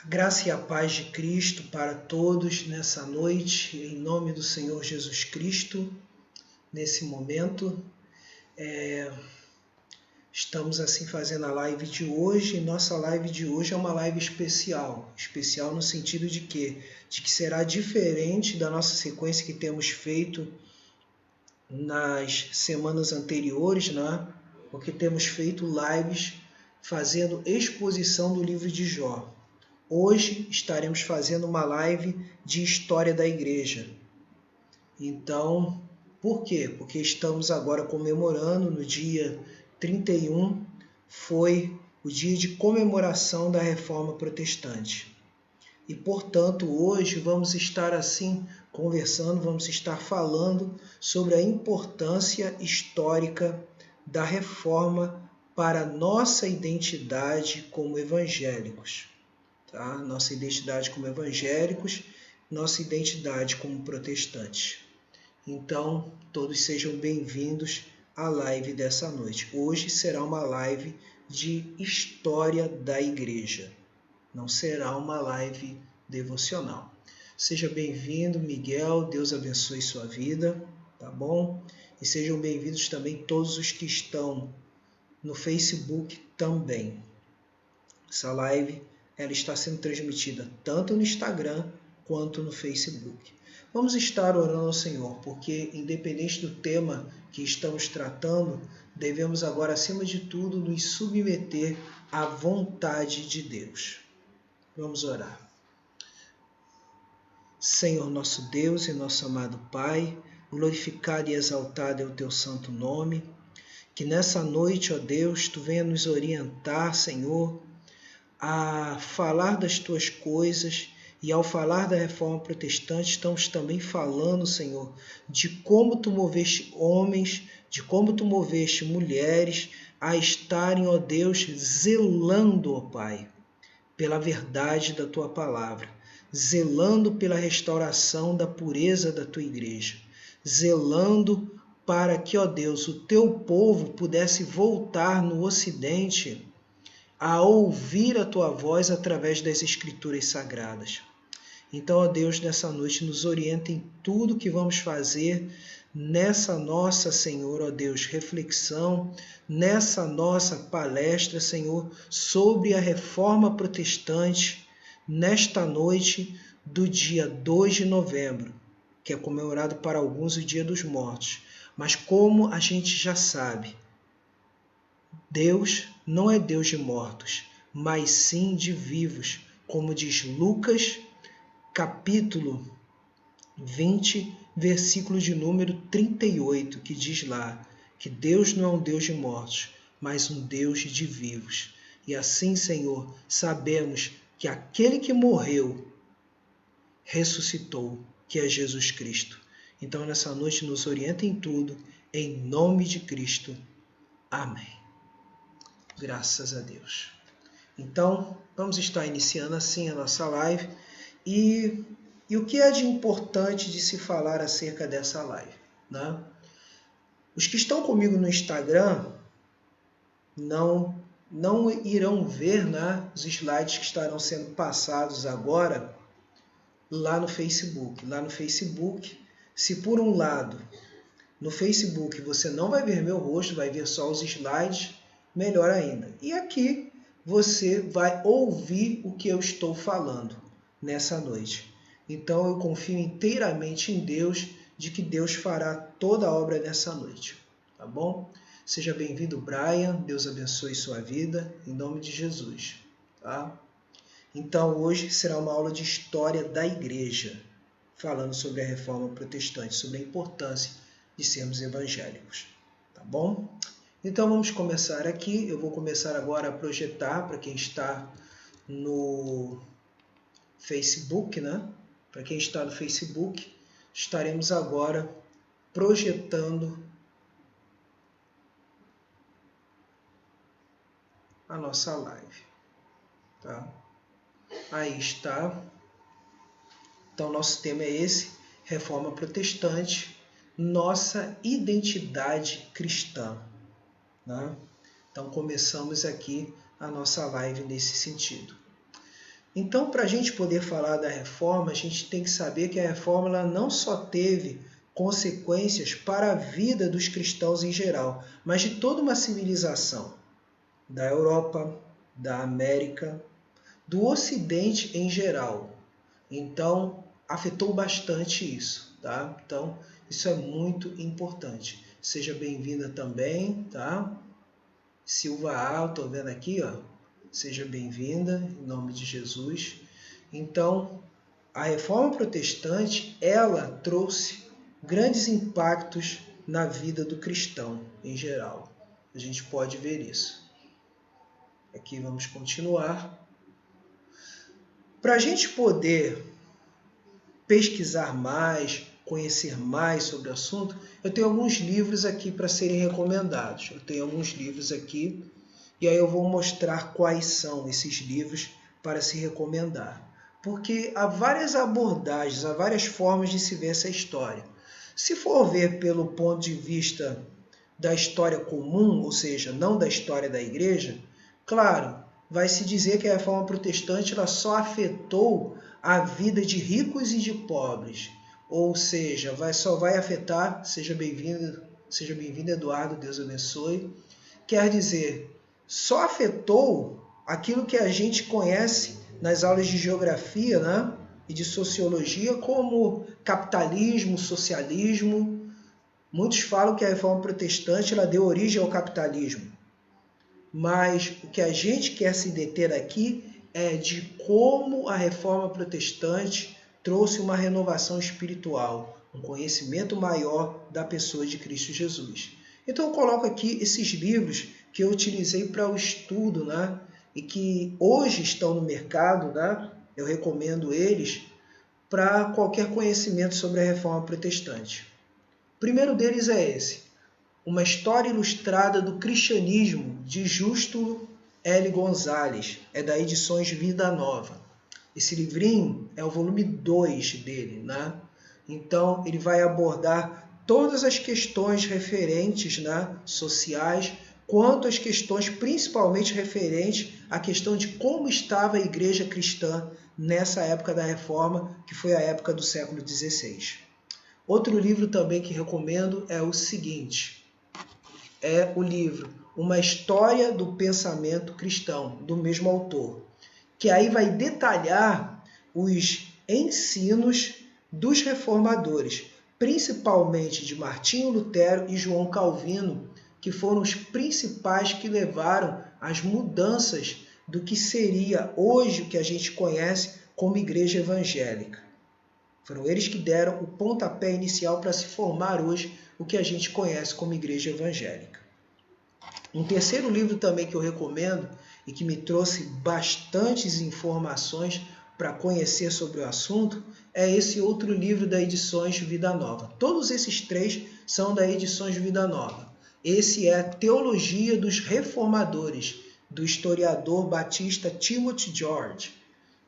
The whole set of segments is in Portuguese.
A graça e a paz de Cristo para todos nessa noite, em nome do Senhor Jesus Cristo, nesse momento. Estamos assim fazendo a live de hoje, e nossa live de hoje é uma live especial. Especial no sentido de quê? De que será diferente da nossa sequência que temos feito nas semanas anteriores, né? Porque temos feito lives fazendo exposição do livro de Jó. Hoje estaremos fazendo uma live de história da igreja. Então, por quê? Porque estamos agora comemorando no dia 31, foi o dia de comemoração da Reforma Protestante. E, portanto, hoje vamos estar assim conversando, vamos estar falando sobre a importância histórica da Reforma para a nossa identidade como evangélicos. Tá? Nossa identidade como evangélicos, nossa identidade como protestantes. Então, todos sejam bem-vindos à live dessa noite. Hoje será uma live de história da igreja. Não será uma live devocional. Seja bem-vindo, Miguel. Deus abençoe sua vida, tá bom? E sejam bem-vindos também todos os que estão no Facebook também. Essa live ela está sendo transmitida tanto no Instagram quanto no Facebook. Vamos estar orando ao Senhor, porque independente do tema que estamos tratando, devemos agora, acima de tudo, nos submeter à vontade de Deus. Vamos orar. Senhor nosso Deus e nosso amado Pai, glorificado e exaltado é o Teu santo nome. Que nessa noite, ó Deus, Tu venha nos orientar, Senhor, a falar das Tuas coisas, e ao falar da Reforma Protestante, estamos também falando, Senhor, de como Tu moveste homens, de como Tu moveste mulheres a estarem, ó Deus, zelando, ó Pai, pela verdade da Tua palavra, zelando pela restauração da pureza da Tua igreja, zelando para que, ó Deus, o Teu povo pudesse voltar no Ocidente a ouvir a Tua voz através das Escrituras Sagradas. Então, ó Deus, nessa noite nos orienta em tudo que vamos fazer nessa nossa, Senhor, ó Deus, reflexão, nessa nossa palestra, Senhor, sobre a Reforma Protestante, nesta noite do dia 2 de novembro, que é comemorado para alguns o Dia dos Mortos. Mas como a gente já sabe, Deus não é Deus de mortos, mas sim de vivos, como diz Lucas, capítulo 20, versículo de número 38, que diz lá que Deus não é um Deus de mortos, mas um Deus de vivos. E assim, Senhor, sabemos que aquele que morreu ressuscitou, que é Jesus Cristo. Então, nessa noite, nos orienta em tudo, em nome de Cristo. Amém. Graças a Deus. Então, vamos estar iniciando assim a nossa live. E o que é de importante de se falar acerca dessa live? Né? Os que estão comigo no Instagram não irão ver, né, os slides que estarão sendo passados agora lá no Facebook. Lá no Facebook, se por um lado, no Facebook você não vai ver meu rosto, vai ver só os slides, melhor ainda. E aqui você vai ouvir o que eu estou falando nessa noite. Então eu confio inteiramente em Deus, de que Deus fará toda a obra nessa noite. Tá bom? Seja bem-vindo, Brian. Deus abençoe sua vida, em nome de Jesus. Tá? Então hoje será uma aula de história da igreja, falando sobre a Reforma Protestante, sobre a importância de sermos evangélicos. Tá bom? Então vamos começar aqui. Eu vou começar agora a projetar para quem está no Facebook, né? Para quem está no Facebook, estaremos agora projetando a nossa live. Tá? Aí está. Então nosso tema é esse, Reforma Protestante, nossa identidade cristã. Né? Então começamos aqui a nossa live nesse sentido. Então, para a gente poder falar da reforma, a gente tem que saber que a reforma ela não só teve consequências para a vida dos cristãos em geral, mas de toda uma civilização, da Europa, da América, do Ocidente em geral. Então, afetou bastante isso, tá? Então, isso é muito importante. Seja bem-vinda também, tá? Silva A, eu tô vendo aqui, ó. Seja bem-vinda, em nome de Jesus. Então, a reforma protestante, ela trouxe grandes impactos na vida do cristão em geral. A gente pode ver isso. Aqui vamos continuar. Para a gente poder pesquisar mais, conhecer mais sobre o assunto, eu tenho alguns livros aqui para serem recomendados. Eu tenho alguns livros aqui e aí eu vou mostrar quais são esses livros para se recomendar. Porque há várias abordagens, há várias formas de se ver essa história. Se for ver pelo ponto de vista da história comum, ou seja, não da história da igreja, claro, vai se dizer que a reforma protestante ela só afetou a vida de ricos e de pobres. Ou seja, só vai afetar, seja bem-vindo Eduardo, Deus abençoe. Quer dizer, só afetou aquilo que a gente conhece nas aulas de geografia, né? E de sociologia como capitalismo, socialismo. Muitos falam que a reforma protestante ela deu origem ao capitalismo. Mas o que a gente quer se deter aqui é de como a reforma protestante trouxe uma renovação espiritual, um conhecimento maior da pessoa de Cristo Jesus. Então eu coloco aqui esses livros que eu utilizei para o estudo, né? E que hoje estão no mercado, né? Eu recomendo eles para qualquer conhecimento sobre a reforma protestante. O primeiro deles é esse, Uma História Ilustrada do Cristianismo, de Justo L. Gonzalez, é da Edições Vida Nova. Esse livrinho é o volume 2 dele, né? Então ele vai abordar todas as questões referentes, né, sociais, quanto às questões principalmente referentes à questão de como estava a igreja cristã nessa época da Reforma, que foi a época do século XVI. Outro livro também que recomendo é o seguinte, é o livro Uma História do Pensamento Cristão, do mesmo autor, que aí vai detalhar os ensinos dos reformadores, principalmente de Martinho Lutero e João Calvino, que foram os principais que levaram às mudanças do que seria hoje o que a gente conhece como igreja evangélica. Foram eles que deram o pontapé inicial para se formar hoje o que a gente conhece como igreja evangélica. Um terceiro livro também que eu recomendo e que me trouxe bastantes informações para conhecer sobre o assunto é esse outro livro da Edições Vida Nova. Todos esses três são da Edições Vida Nova. Esse é Teologia dos Reformadores, do historiador batista Timothy George.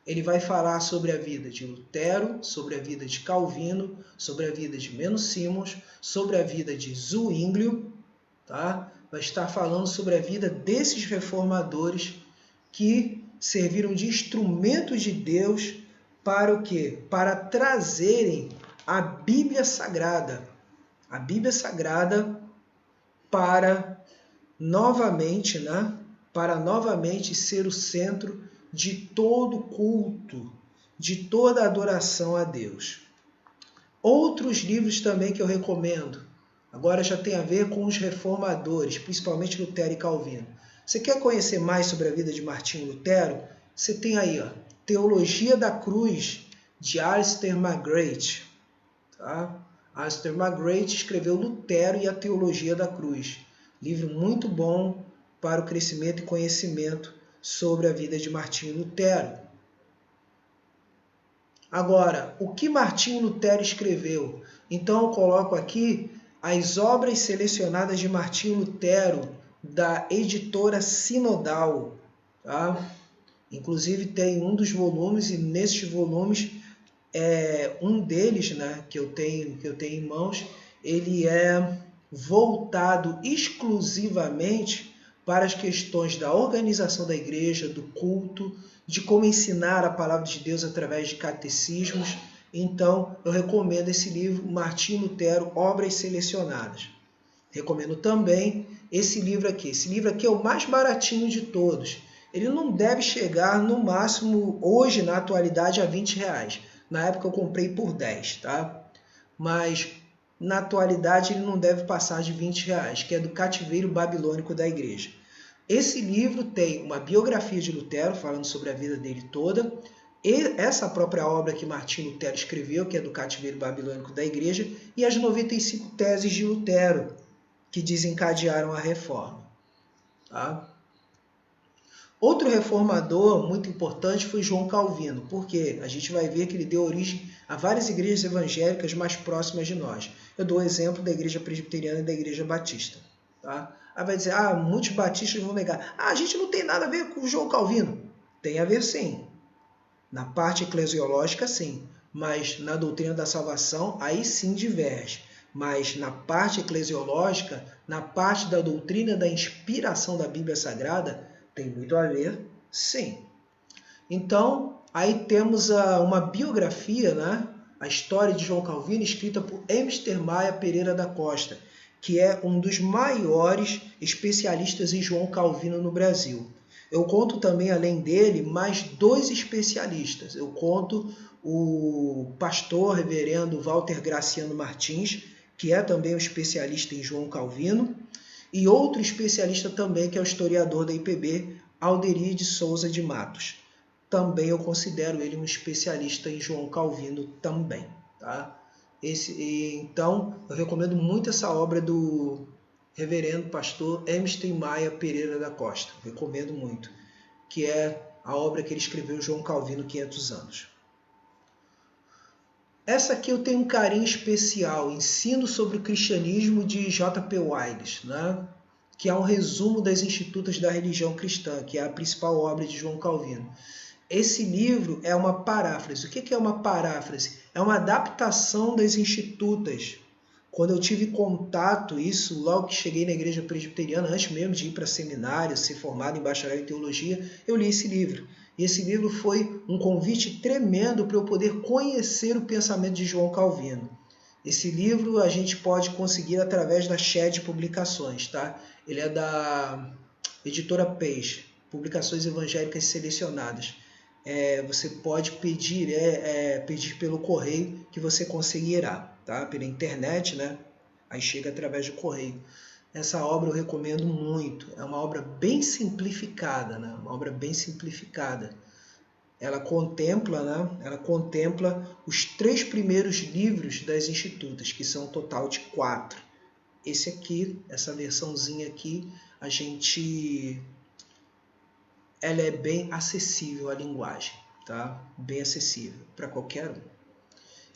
Ele vai falar sobre a vida de Lutero, sobre a vida de Calvino, sobre a vida de Menno Simons, sobre a vida de Zwinglio, tá? Vai estar falando sobre a vida desses reformadores que serviram de instrumentos de Deus para o quê? Para trazerem a Bíblia Sagrada. A Bíblia Sagrada para novamente, né? Para novamente ser o centro de todo culto, de toda adoração a Deus. Outros livros também que eu recomendo, agora já tem a ver com os reformadores, principalmente Lutero e Calvino. Você quer conhecer mais sobre a vida de Martinho Lutero? Você tem aí, ó, Teologia da Cruz, de Alistair McGrath. Tá? Alistair McGrath escreveu Lutero e a Teologia da Cruz. Livro muito bom para o crescimento e conhecimento sobre a vida de Martinho Lutero. Agora, o que Martinho Lutero escreveu? Então eu coloco aqui as obras selecionadas de Martinho Lutero, da editora Sinodal. Tá? Inclusive tem um dos volumes, e nesses volumes, um deles, né, que eu tenho em mãos, ele é voltado exclusivamente para as questões da organização da igreja, do culto, de como ensinar a palavra de Deus através de catecismos. Então, eu recomendo esse livro, Martinho Lutero, Obras Selecionadas. Recomendo também esse livro aqui. Esse livro aqui é o mais baratinho de todos. Ele não deve chegar, no máximo, hoje, na atualidade, a R$20. Na época eu comprei por 10, tá? Mas, na atualidade, ele não deve passar de R$20, que é do Cativeiro Babilônico da Igreja. Esse livro tem uma biografia de Lutero, falando sobre a vida dele toda, e essa própria obra que Martinho Lutero escreveu, que é do Cativeiro Babilônico da Igreja, e as 95 teses de Lutero, que desencadearam a reforma. Tá? Outro reformador muito importante foi João Calvino, porque a gente vai ver que ele deu origem a várias igrejas evangélicas mais próximas de nós. Eu dou o exemplo da igreja presbiteriana e da igreja batista. Tá? Aí vai dizer, muitos batistas vão negar. A gente não tem nada a ver com João Calvino. Tem a ver sim. Na parte eclesiológica, sim. Mas na doutrina da salvação, aí sim diverge. Mas na parte eclesiológica, na parte da doutrina da inspiração da Bíblia Sagrada, tem muito a ver, sim. Então, aí temos uma biografia, né? A história de João Calvino, escrita por Emster Maia Pereira da Costa, que é um dos maiores especialistas em João Calvino no Brasil. Eu conto também, além dele, mais 2 especialistas. Eu conto o pastor reverendo Walter Graciano Martins, que é também um especialista em João Calvino, e outro especialista também, que é o historiador da IPB, Alderi de Souza de Matos. Também eu considero ele um especialista em João Calvino também. Tá? Então, eu recomendo muito essa obra do reverendo pastor Emster Maia Pereira da Costa. Recomendo muito, que é a obra que ele escreveu, João Calvino, 500 anos. Essa aqui eu tenho um carinho especial, Ensino sobre o Cristianismo, de J.P. Wiles, né? Que é um resumo das Institutas da Religião Cristã, que é a principal obra de João Calvino. Esse livro é uma paráfrase. O que é uma paráfrase? É uma adaptação das Institutas. Quando eu tive contato, isso logo que cheguei na igreja presbiteriana, antes mesmo de ir para seminário, ser formado em bacharel em teologia, eu li esse livro. E esse livro foi um convite tremendo para eu poder conhecer o pensamento de João Calvino. Esse livro a gente pode conseguir através da Shed Publicações, tá? Ele é da editora Peixe, Publicações Evangélicas Selecionadas. Você pode pedir, pedir pelo correio que você conseguirá, tá? Pela internet, né? Aí chega através do correio. Essa obra eu recomendo muito. É uma obra bem simplificada, né? Uma obra bem simplificada. Ela contempla, né? Ela contempla os 3 primeiros livros das Institutas, que são um total de 4. Esse aqui, essa versãozinha aqui, ela é bem acessível à linguagem, tá? Bem acessível para qualquer um.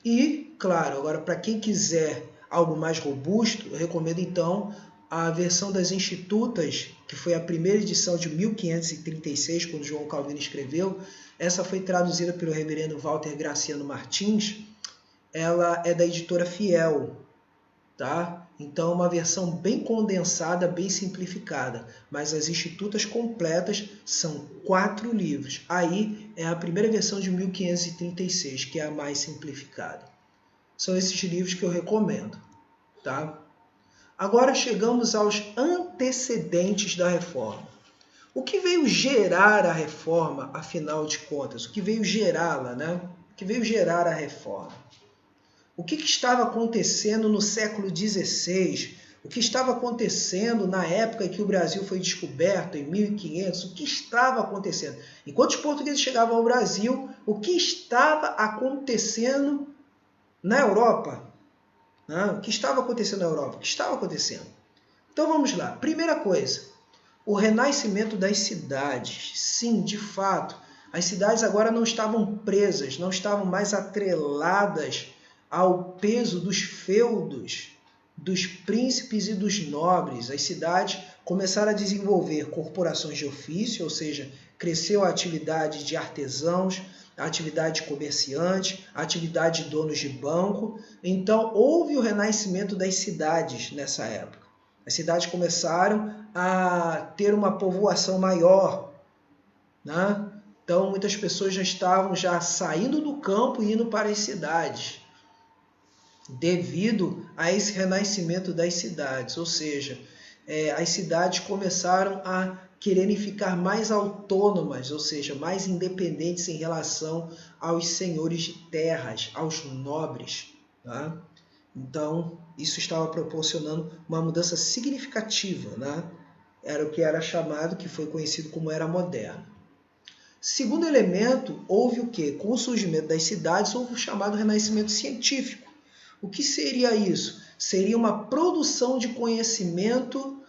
E, claro, agora para quem quiser algo mais robusto, eu recomendo então a versão das Institutas, que foi a primeira edição de 1536, quando João Calvino escreveu. Essa foi traduzida pelo reverendo Walter Graciano Martins. Ela é da editora Fiel, tá? Então, uma versão bem condensada, bem simplificada. Mas as Institutas completas são 4 livros. Aí é a primeira versão de 1536, que é a mais simplificada. São esses livros que eu recomendo, tá? Agora chegamos aos antecedentes da reforma. O que veio gerar a reforma, afinal de contas? O que veio gerá-la, né? O que veio gerar a reforma? O que estava acontecendo no século XVI? O que estava acontecendo na época em que o Brasil foi descoberto, em 1500? O que estava acontecendo? Enquanto os portugueses chegavam ao Brasil, o que estava acontecendo na Europa? O que estava acontecendo na Europa? O que estava acontecendo? Então vamos lá. Primeira coisa, o renascimento das cidades. Sim, de fato, as cidades agora não estavam presas, não estavam mais atreladas ao peso dos feudos, dos príncipes e dos nobres. As cidades começaram a desenvolver corporações de ofício, ou seja, cresceu a atividade de artesãos, a atividade de comerciantes, a atividade de donos de banco. Então, houve o renascimento das cidades nessa época. As cidades começaram a ter uma povoação maior, né? Então, muitas pessoas já estavam saindo do campo e indo para as cidades, devido a esse renascimento das cidades. Ou seja, as cidades começaram a quererem ficar mais autônomas, ou seja, mais independentes em relação aos senhores de terras, aos nobres. Tá? Então, isso estava proporcionando uma mudança significativa, né? Era o que era chamado, que foi conhecido como Era Moderna. Segundo elemento, houve o quê? Com o surgimento das cidades, houve o chamado renascimento científico. O que seria isso? Seria uma produção de conhecimento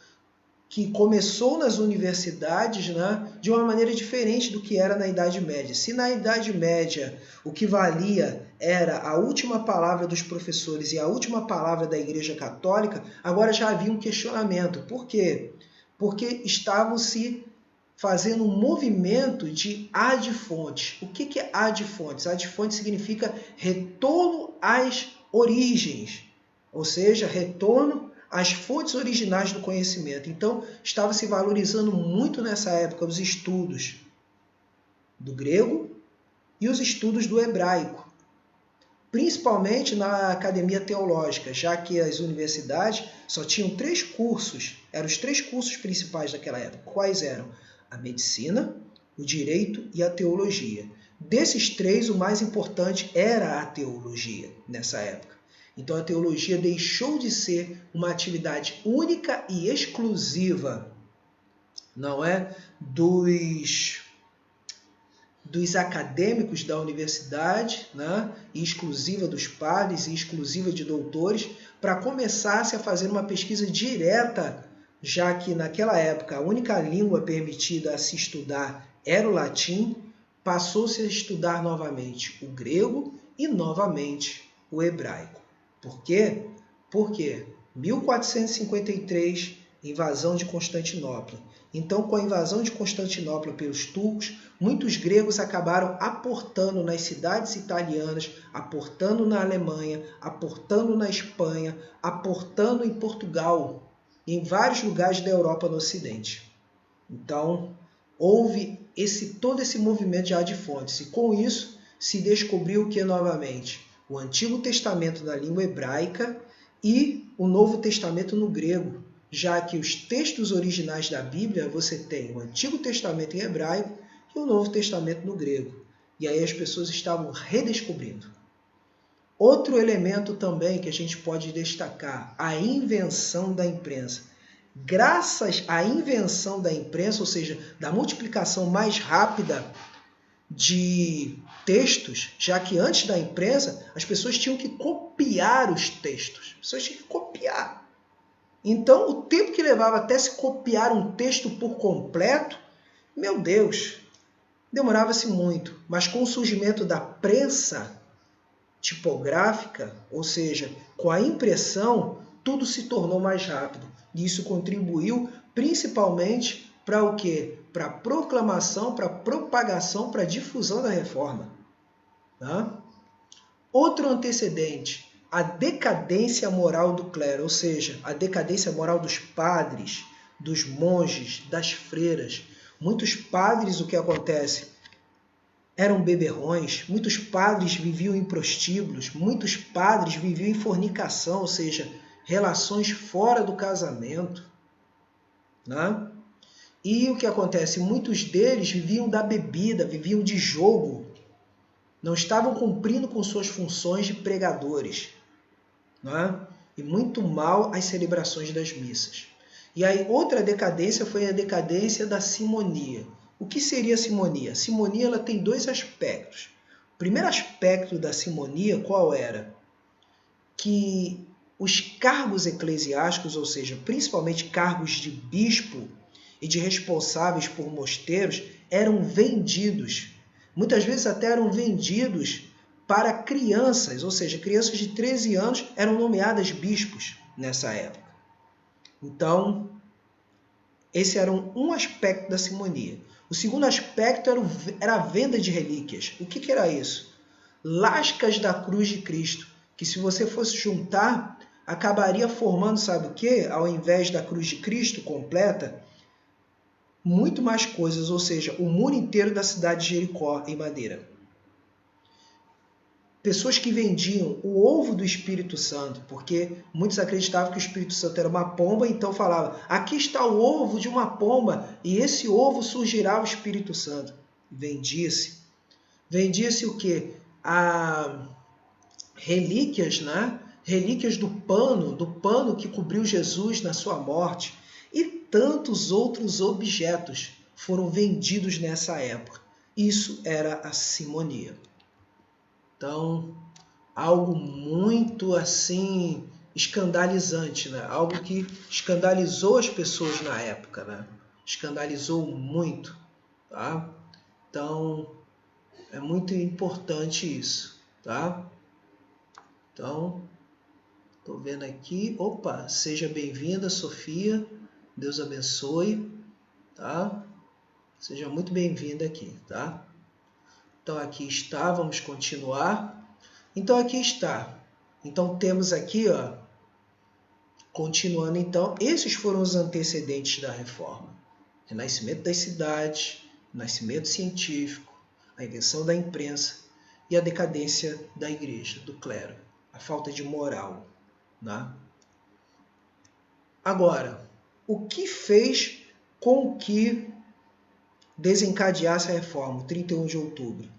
que começou nas universidades, né, de uma maneira diferente do que era na Idade Média. Se na Idade Média o que valia era a última palavra dos professores e a última palavra da Igreja Católica, agora já havia um questionamento. Por quê? Porque estavam se fazendo um movimento de ad fontes. O que é ad fontes? Ad fontes significa retorno às origens, ou seja, retorno às fontes originais do conhecimento. Então, estava se valorizando muito nessa época os estudos do grego e os estudos do hebraico, principalmente na academia teológica, já que as universidades só tinham 3 cursos, eram os 3 cursos principais daquela época. Quais eram? A medicina, o direito e a teologia. Desses 3, o mais importante era a teologia nessa época. Então a teologia deixou de ser uma atividade única e exclusiva, não é, dos acadêmicos da universidade, né, e exclusiva dos padres e exclusiva de doutores, para começar-se a fazer uma pesquisa direta, já que naquela época a única língua permitida a se estudar era o latim, passou-se a estudar novamente o grego e novamente o hebraico. Por quê? Porque 1453, invasão de Constantinopla. Então, com a invasão de Constantinopla pelos turcos, muitos gregos acabaram aportando nas cidades italianas, aportando na Alemanha, aportando na Espanha, aportando em Portugal, em vários lugares da Europa no Ocidente. Então, houve todo esse movimento de ad fontes, e com isso se descobriu o que novamente? O Antigo Testamento na língua hebraica e o Novo Testamento no grego, já que os textos originais da Bíblia você tem o Antigo Testamento em hebraico e o Novo Testamento no grego. E aí as pessoas estavam redescobrindo. Outro elemento também que a gente pode destacar, a invenção da imprensa. Graças à invenção da imprensa, ou seja, da multiplicação mais rápida de textos, já que antes da imprensa as pessoas tinham que copiar os textos. As pessoas tinham que copiar. Então, o tempo que levava até se copiar um texto por completo, meu Deus, demorava-se muito. Mas com o surgimento da prensa tipográfica, ou seja, com a impressão, tudo se tornou mais rápido. E isso contribuiu principalmente para o quê? Para a proclamação, para a propagação, para a difusão da reforma. Tá? Outro antecedente, a decadência moral do clero, ou seja, a decadência moral dos padres, dos monges, das freiras. Muitos padres, o que acontece? Eram beberrões, muitos padres viviam em prostíbulos, muitos padres viviam em fornicação, ou seja, relações fora do casamento. Né? E o que acontece? Muitos deles viviam da bebida, viviam de jogo, não estavam cumprindo com suas funções de pregadores. Né? E muito mal as celebrações das missas. E aí outra decadência foi a decadência da simonia. O que seria a simonia? A simonia ela tem 2 aspectos. O primeiro aspecto da simonia qual era? Que os cargos eclesiásticos, ou seja, principalmente cargos de bispo e de responsáveis por mosteiros, eram vendidos. Muitas vezes até eram vendidos para crianças, ou seja, crianças de 13 anos eram nomeadas bispos nessa época. Então, esse era um aspecto da simonia. O segundo aspecto era a venda de relíquias. O que era isso? Lascas da cruz de Cristo, que se você fosse juntar, acabaria formando, sabe o quê? Ao invés da cruz de Cristo completa, muito mais coisas, ou seja, o muro inteiro da cidade de Jericó em madeira. Pessoas que vendiam o ovo do Espírito Santo, porque muitos acreditavam que o Espírito Santo era uma pomba, então falavam, aqui está o ovo de uma pomba, e esse ovo surgirá o Espírito Santo. Vendia-se. Vendia-se o quê? Relíquias, né? Relíquias do pano que cobriu Jesus na sua morte. E tantos outros objetos foram vendidos nessa época. Isso era a simonia. Então, algo muito assim escandalizante, né? Algo que escandalizou as pessoas na época, né? Escandalizou muito, tá? Então, é muito importante isso, tá? Então, estou vendo aqui, opa, seja bem-vinda, Sofia, Deus abençoe, tá? Seja muito bem-vinda aqui, tá? Então, aqui está, vamos continuar. Então, aqui está. Então, temos aqui, ó, continuando então, esses foram os antecedentes da reforma. Renascimento das cidades, nascimento científico, a invenção da imprensa e a decadência da igreja, do clero, a falta de moral, né? Agora, o que fez com que desencadeasse a reforma, 31 de outubro?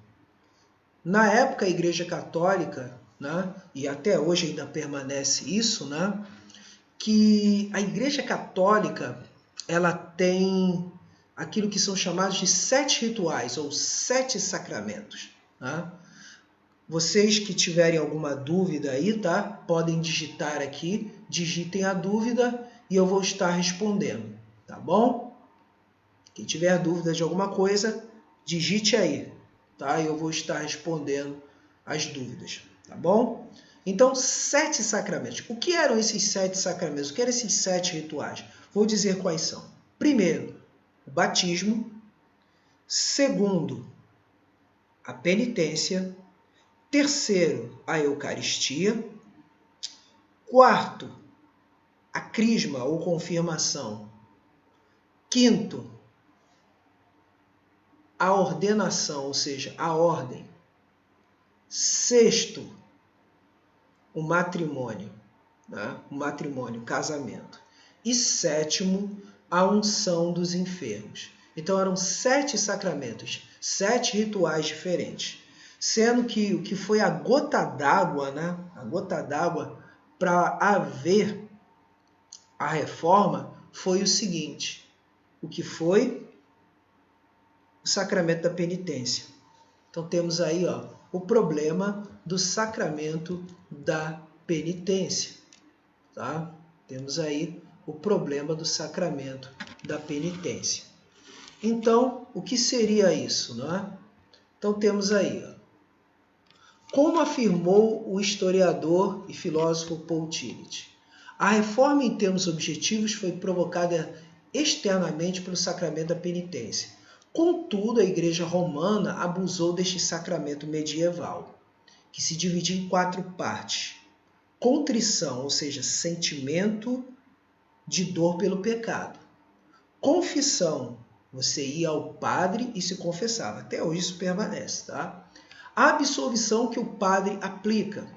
Na época, a Igreja Católica, né, e até hoje ainda permanece isso, né, que a Igreja Católica ela tem aquilo que são chamados de 7 rituais, ou 7 sacramentos. Né? Vocês que tiverem alguma dúvida aí, tá? Podem digitar aqui, digitem a dúvida e eu vou estar respondendo, tá bom? Quem tiver dúvida de alguma coisa, digite aí, tá? Eu vou estar respondendo as dúvidas, tá bom? Então, 7 sacramentos. O que eram esses 7 sacramentos? O que eram esses 7 rituais? Vou dizer quais são. Primeiro, o batismo. Segundo, a penitência. Terceiro, a Eucaristia. Quarto, a crisma ou confirmação. Quinto, a ordenação, ou seja, a ordem. Sexto, o matrimônio, né? O matrimônio, o casamento. E sétimo, a unção dos enfermos. Então eram 7 sacramentos, 7 rituais diferentes. Sendo que o que foi a gota d'água, né? A gota d'água para haver a reforma foi o seguinte: o que foi o sacramento da penitência. Então temos aí, ó, o problema do sacramento da penitência, tá? Temos aí o problema do sacramento da penitência. Então, o que seria isso, não é? Então temos aí, ó, como afirmou o historiador e filósofo Paul Tillich, a reforma em termos objetivos foi provocada externamente pelo sacramento da penitência. Contudo, a Igreja Romana abusou deste sacramento medieval, que se dividia em 4 partes. Contrição, ou seja, sentimento de dor pelo pecado. Confissão, você ia ao padre e se confessava. Até hoje isso permanece, tá? A absolvição que o padre aplica.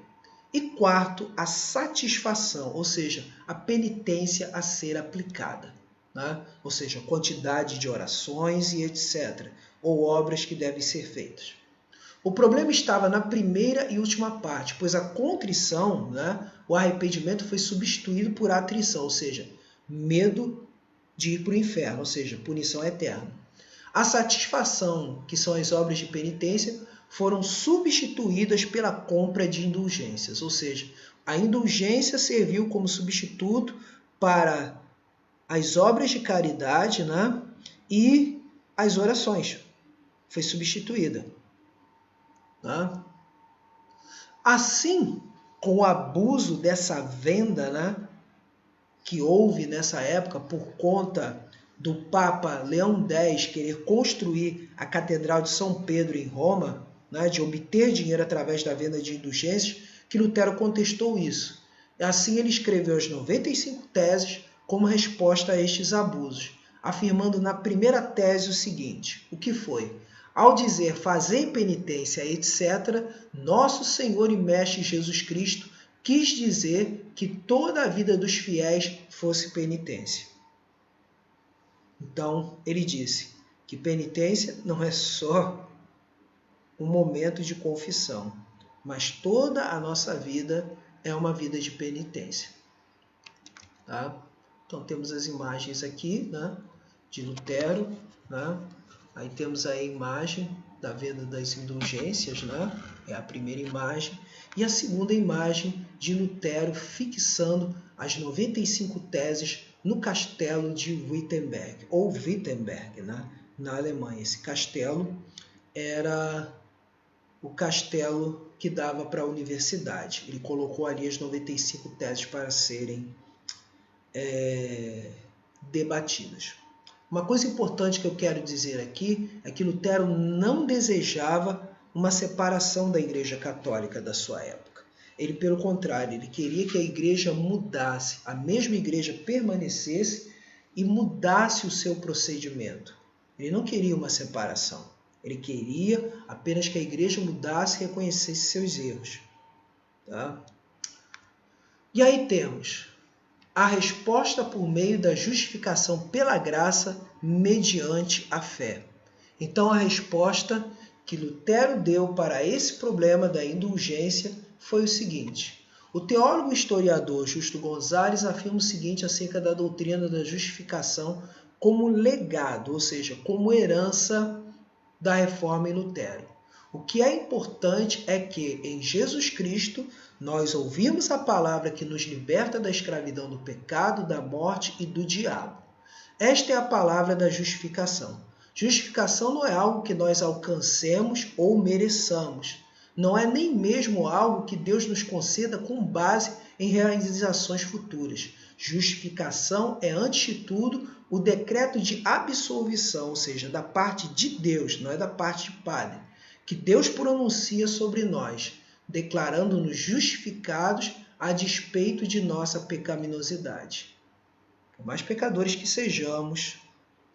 E quarto, a satisfação, ou seja, a penitência a ser aplicada. Né? Ou seja, quantidade de orações e etc. Ou obras que devem ser feitas. O problema estava na primeira e última parte, pois a contrição, né, o arrependimento foi substituído por atrição, ou seja, medo de ir para o inferno, ou seja, punição eterna. A satisfação, que são as obras de penitência, foram substituídas pela compra de indulgências, ou seja, a indulgência serviu como substituto para as obras de caridade, né, e as orações. Foi substituída. Né? Assim, com o abuso dessa venda, né, que houve nessa época por conta do Papa Leão X querer construir a Catedral de São Pedro em Roma, né, de obter dinheiro através da venda de indulgências, que Lutero contestou isso. Assim ele escreveu as 95 teses como resposta a estes abusos, afirmando na primeira tese o seguinte: o que foi? Ao dizer fazei penitência, etc., nosso Senhor e Mestre Jesus Cristo quis dizer que toda a vida dos fiéis fosse penitência. Então, ele disse que penitência não é só um momento de confissão, mas toda a nossa vida é uma vida de penitência. Tá? Então, temos as imagens aqui, né, de Lutero, né? Aí temos a imagem da venda das indulgências, né? É a primeira imagem. E a segunda imagem de Lutero fixando as 95 teses no castelo de Wittenberg, ou Wittenberg, né? Na Alemanha. Esse castelo era o castelo que dava para a universidade. Ele colocou ali as 95 teses para serem debatidas. Uma coisa importante que eu quero dizer aqui é que Lutero não desejava uma separação da Igreja Católica da sua época. Ele, pelo contrário, ele queria que a Igreja mudasse, a mesma Igreja permanecesse e mudasse o seu procedimento. Ele não queria uma separação. Ele queria apenas que a Igreja mudasse e reconhecesse seus erros. Tá? E aí temos a resposta por meio da justificação pela graça mediante a fé. Então, a resposta que Lutero deu para esse problema da indulgência foi o seguinte: o teólogo e historiador Justo Gonzalez afirma o seguinte acerca da doutrina da justificação como legado, ou seja, como herança da reforma em Lutero. O que é importante é que, em Jesus Cristo, nós ouvimos a palavra que nos liberta da escravidão do pecado, da morte e do diabo. Esta é a palavra da justificação. Justificação não é algo que nós alcancemos ou mereçamos. Não é nem mesmo algo que Deus nos conceda com base em realizações futuras. Justificação é, antes de tudo, o decreto de absolvição, ou seja, da parte de Deus, não é da parte de Padre, que Deus pronuncia sobre nós, declarando-nos justificados a despeito de nossa pecaminosidade. Por mais pecadores que sejamos,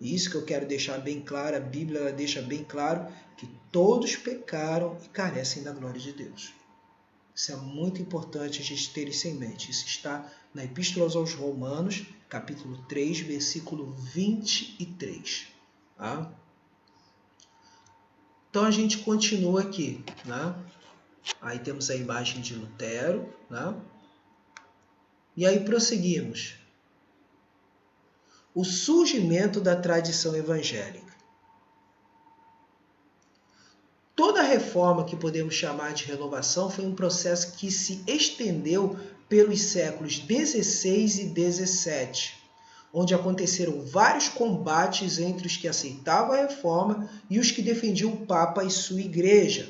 isso que eu quero deixar bem claro, a Bíblia ela deixa bem claro que todos pecaram e carecem da glória de Deus. Isso é muito importante a gente ter isso em mente. Isso está na Epístola aos Romanos, capítulo 3, versículo 23. Tá? Então a gente continua aqui. Né? Aí temos a imagem de Lutero. Né? E aí prosseguimos. O surgimento da tradição evangélica. Toda a reforma que podemos chamar de renovação foi um processo que se estendeu pelos séculos XVI e XVII, onde aconteceram vários combates entre os que aceitavam a reforma e os que defendiam o Papa e sua igreja.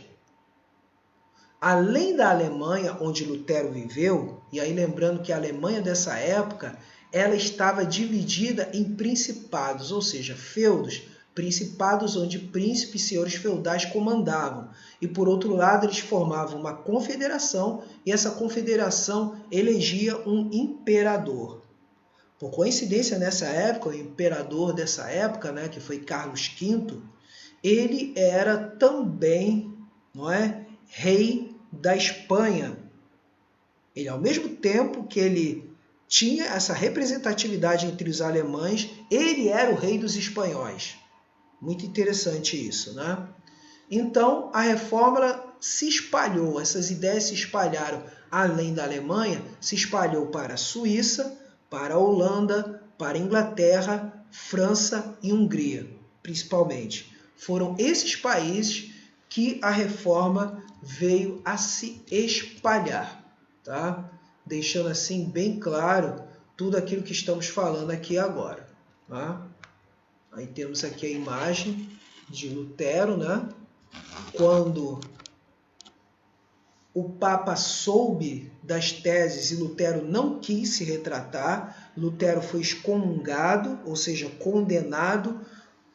Além da Alemanha, onde Lutero viveu, e aí lembrando que a Alemanha dessa época ela estava dividida em principados, ou seja, feudos, principados onde príncipes e senhores feudais comandavam. E por outro lado, eles formavam uma confederação e essa confederação elegia um imperador. Por coincidência, nessa época, o imperador dessa época, né, que foi Carlos V, ele era também, não é, rei da Espanha. Ele, ao mesmo tempo que ele tinha essa representatividade entre os alemães, ele era o rei dos espanhóis. Muito interessante isso, né? Então, a reforma se espalhou, essas ideias se espalharam além da Alemanha, se espalhou para a Suíça, para a Holanda, para a Inglaterra, França e Hungria, principalmente. Foram esses países que a reforma veio a se espalhar, tá? Deixando assim bem claro tudo aquilo que estamos falando aqui agora. Tá? Aí temos aqui a imagem de Lutero, né? Quando o Papa soube das teses e Lutero não quis se retratar, Lutero foi excomungado, ou seja, condenado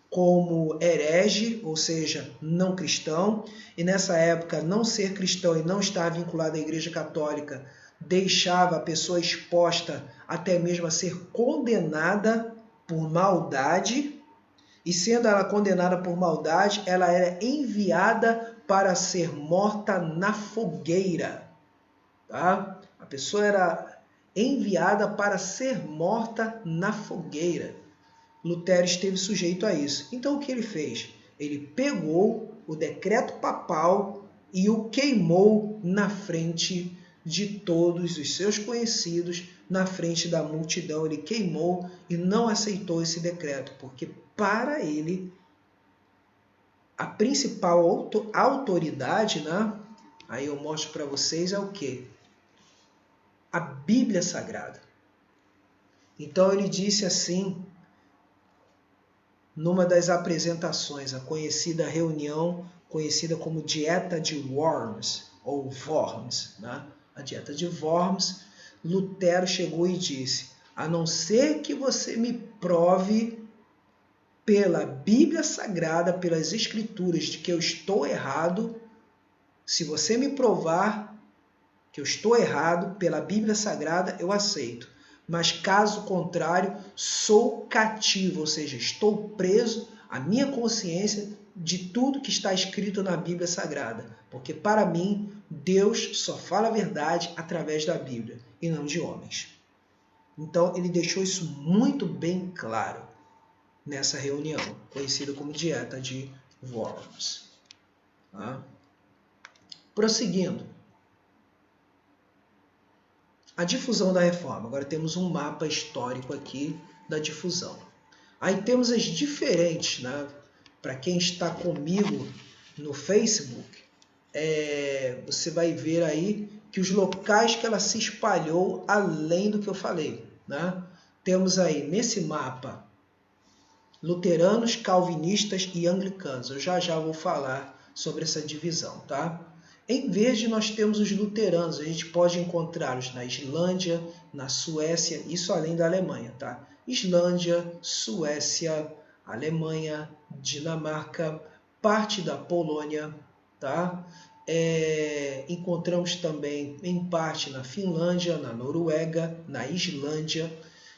como herege, ou seja, não cristão, e nessa época não ser cristão e não estar vinculado à Igreja Católica deixava a pessoa exposta até mesmo a ser condenada por maldade, e sendo ela condenada por maldade, ela era enviada para ser morta na fogueira. Tá? A pessoa era enviada para ser morta na fogueira. Lutero esteve sujeito a isso. Então o que ele fez? Ele pegou o decreto papal e o queimou na frente de todos os seus conhecidos, na frente da multidão. Ele queimou e não aceitou esse decreto, porque para ele a principal autoridade, né? Aí eu mostro para vocês, é o quê? A Bíblia Sagrada. Então ele disse assim, numa das apresentações, a conhecida reunião, conhecida como Dieta de Worms, ou Worms, né? A Dieta de Worms, Lutero chegou e disse, a não ser que você me prove pela Bíblia Sagrada, pelas Escrituras, de que eu estou errado, se você me provar que eu estou errado pela Bíblia Sagrada, eu aceito. Mas caso contrário, sou cativo, ou seja, estou preso à minha consciência de tudo que está escrito na Bíblia Sagrada. Porque para mim, Deus só fala a verdade através da Bíblia e não de homens. Então ele deixou isso muito bem claro nessa reunião, conhecida como Dieta de Worms. Tá? Prosseguindo. A difusão da reforma. Agora temos um mapa histórico aqui da difusão. Aí temos as diferentes, né? Para quem está comigo no Facebook, você vai ver aí que os locais que ela se espalhou, além do que eu falei, né? Temos aí nesse mapa luteranos, calvinistas e anglicanos. Eu já vou falar sobre essa divisão, tá? Em vez de nós termos os luteranos, a gente pode encontrá-los na Islândia, na Suécia, isso além da Alemanha, tá? Islândia, Suécia, Alemanha, Dinamarca, parte da Polônia, tá? Encontramos também em parte na Finlândia, na Noruega, na Islândia.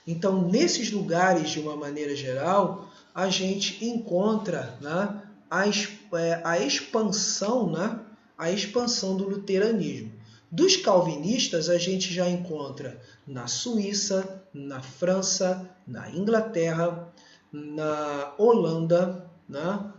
Então, nesses lugares, de uma maneira geral, a gente encontra, né, a expansão, né, a expansão do luteranismo. Dos calvinistas, a gente já encontra na Suíça, na França, na Inglaterra, na Holanda, né?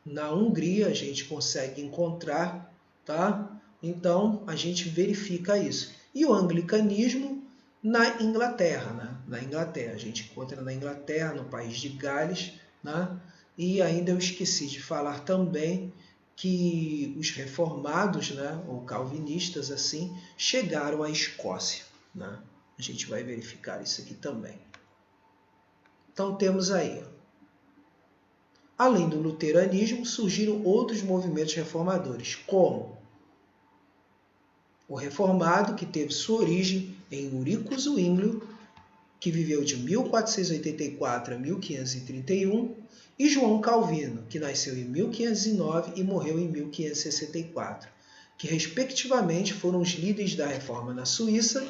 Na Hungria a gente consegue encontrar, tá? Então a gente verifica isso. E o anglicanismo na Inglaterra, né? Na Inglaterra, a gente encontra na Inglaterra, no país de Gales, né? E ainda eu esqueci de falar também que os reformados, né, ou calvinistas assim, chegaram à Escócia, né? A gente vai verificar isso aqui também. Então temos aí, além do luteranismo, surgiram outros movimentos reformadores, como o reformado, que teve sua origem em Ulrico Zwinglio, que viveu de 1484 a 1531, e João Calvino, que nasceu em 1509 e morreu em 1564, que respectivamente foram os líderes da reforma na Suíça,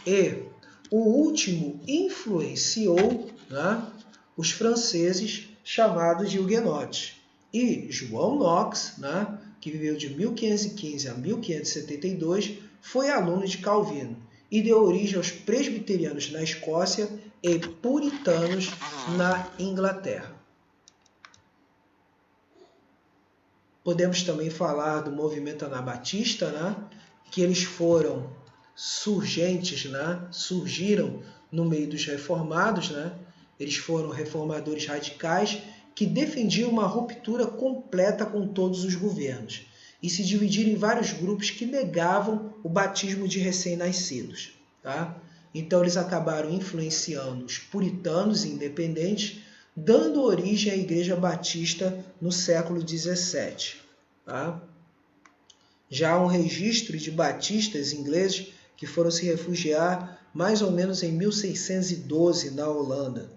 e o último influenciou, né, os franceses chamados de huguenotes. E João Knox, né, que viveu de 1515 a 1572, foi aluno de Calvino e deu origem aos presbiterianos na Escócia e puritanos na Inglaterra. Podemos também falar do movimento anabatista, né? Que eles foram surgentes, né? Surgiram no meio dos reformados, né? Eles foram reformadores radicais que defendiam uma ruptura completa com todos os governos e se dividiram em vários grupos que negavam o batismo de recém-nascidos, tá? Então eles acabaram influenciando os puritanos independentes, dando origem à Igreja Batista no século XVII. Tá? Já há um registro de batistas ingleses que foram se refugiar mais ou menos em 1612 na Holanda.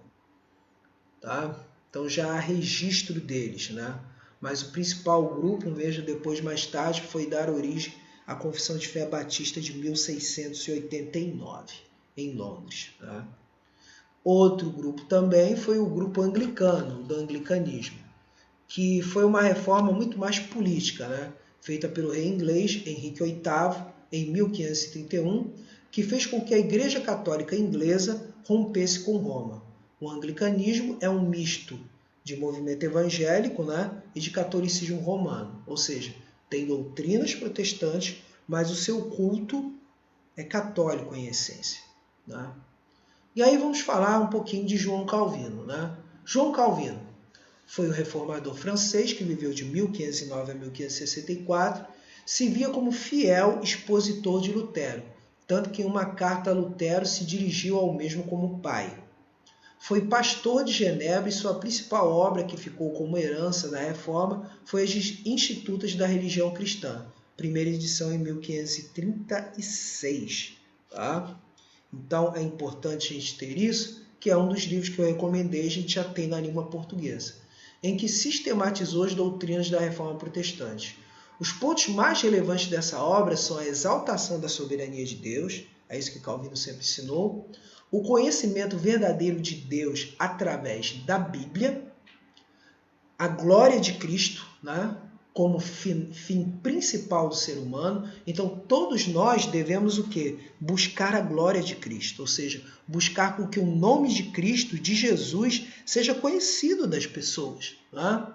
Tá? Então já há registro deles, né? Mas o principal grupo, veja depois mais tarde, foi dar origem a Confissão de Fé Batista de 1689, em Londres. Tá? Outro grupo também foi o grupo anglicano, do anglicanismo, que foi uma reforma muito mais política, né? Feita pelo rei inglês Henrique VIII em 1531, que fez com que a Igreja Católica Inglesa rompesse com Roma. O anglicanismo é um misto de movimento evangélico, né, e de catolicismo romano, ou seja, tem doutrinas protestantes, mas o seu culto é católico em essência. Né? E aí vamos falar um pouquinho de João Calvino. Né? João Calvino foi o reformador francês que viveu de 1509 a 1564, se via como fiel expositor de Lutero, tanto que em uma carta a Lutero se dirigiu ao mesmo como pai. Foi pastor de Genebra e sua principal obra, que ficou como herança da Reforma, foi as Institutas da Religião Cristã, primeira edição em 1536. Tá? Então é importante a gente ter isso, que é um dos livros que eu recomendei, a gente já tem na língua portuguesa, em que sistematizou as doutrinas da Reforma Protestante. Os pontos mais relevantes dessa obra são a exaltação da soberania de Deus, é isso que Calvino sempre ensinou, o conhecimento verdadeiro de Deus através da Bíblia, a glória de Cristo, né, como fim principal do ser humano. Então, todos nós devemos o quê? Buscar a glória de Cristo, ou seja, buscar com que o nome de Cristo, de Jesus, seja conhecido das pessoas. Né?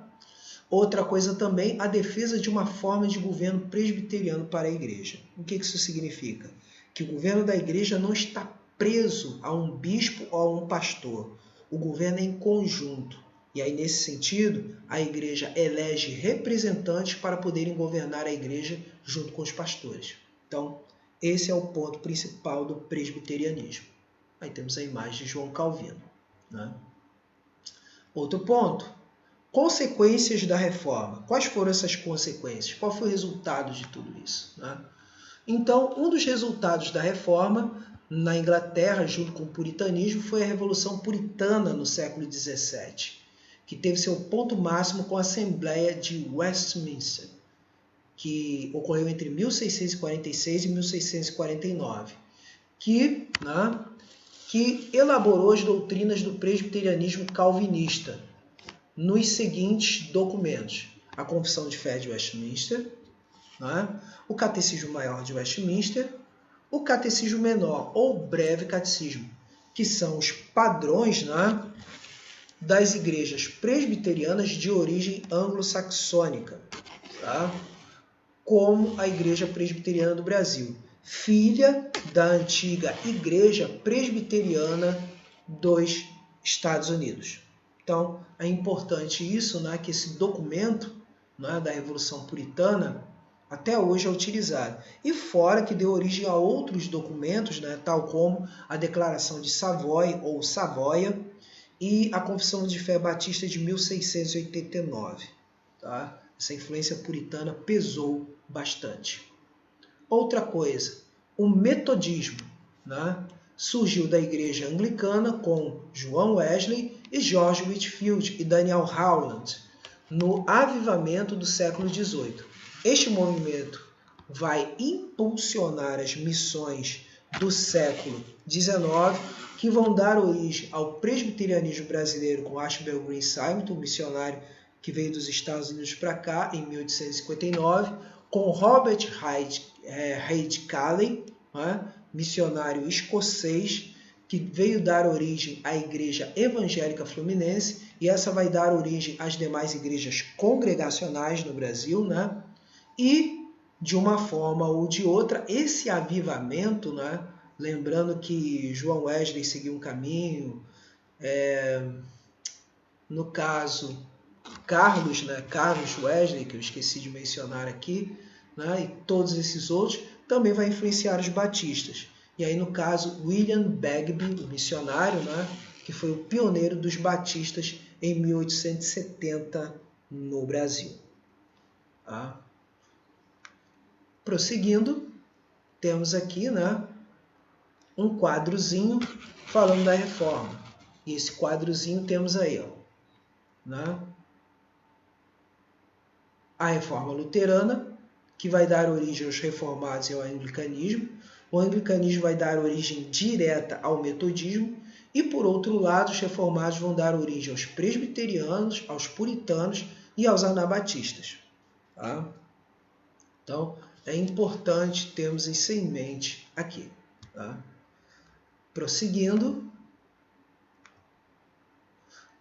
Outra coisa também, a defesa de uma forma de governo presbiteriano para a igreja. O que isso significa? Que o governo da igreja não está preso a um bispo ou a um pastor. O governo é em conjunto. E aí, nesse sentido, a igreja elege representantes para poderem governar a igreja junto com os pastores. Então, esse é o ponto principal do presbiterianismo. Aí temos a imagem de João Calvino. Né? Outro ponto, consequências da reforma. Quais foram essas consequências? Qual foi o resultado de tudo isso? Né? Então, um dos resultados da reforma na Inglaterra, junto com o puritanismo, foi a Revolução Puritana no século XVII, que teve seu ponto máximo com a Assembleia de Westminster, que ocorreu entre 1646 e 1649, que elaborou as doutrinas do presbiterianismo calvinista nos seguintes documentos: a Confissão de Fé de Westminster, o Catecismo Maior de Westminster, o Catecismo Menor ou Breve Catecismo, que são os padrões das igrejas presbiterianas de origem anglo-saxônica, tá? Como a Igreja Presbiteriana do Brasil, filha da antiga Igreja Presbiteriana dos Estados Unidos. Então, é importante isso, que esse documento da Revolução Puritana até hoje é utilizado. E fora que deu origem a outros documentos, tal como a Declaração de Savoy ou Savoia, e a Confissão de Fé Batista de 1689. Tá? Essa influência puritana pesou bastante. Outra coisa, o metodismo surgiu da igreja anglicana com João Wesley e George Whitefield e Daniel Howland no avivamento do século XVIII. Este movimento vai impulsionar as missões do século XIX, que vão dar origem ao presbiterianismo brasileiro com Archibald Green Symington, missionário que veio dos Estados Unidos para cá em 1859, com Robert Reid Calley, missionário escocês, que veio dar origem à Igreja Evangélica Fluminense, e essa vai dar origem às demais igrejas congregacionais no Brasil, e, de uma forma ou de outra, esse avivamento, lembrando que João Wesley seguiu um caminho, no caso, Carlos Wesley, que eu esqueci de mencionar aqui, e todos esses outros, também vai influenciar os batistas. E aí, no caso, William Bagby, o missionário, que foi o pioneiro dos batistas em 1870 no Brasil. Tá? Prosseguindo, temos aqui um quadrozinho falando da reforma. E esse quadrozinho temos aí, a reforma luterana, que vai dar origem aos reformados e ao anglicanismo. O anglicanismo vai dar origem direta ao metodismo. E, por outro lado, os reformados vão dar origem aos presbiterianos, aos puritanos e aos anabatistas. Tá? Então, é importante termos isso em mente aqui. Tá? Prosseguindo.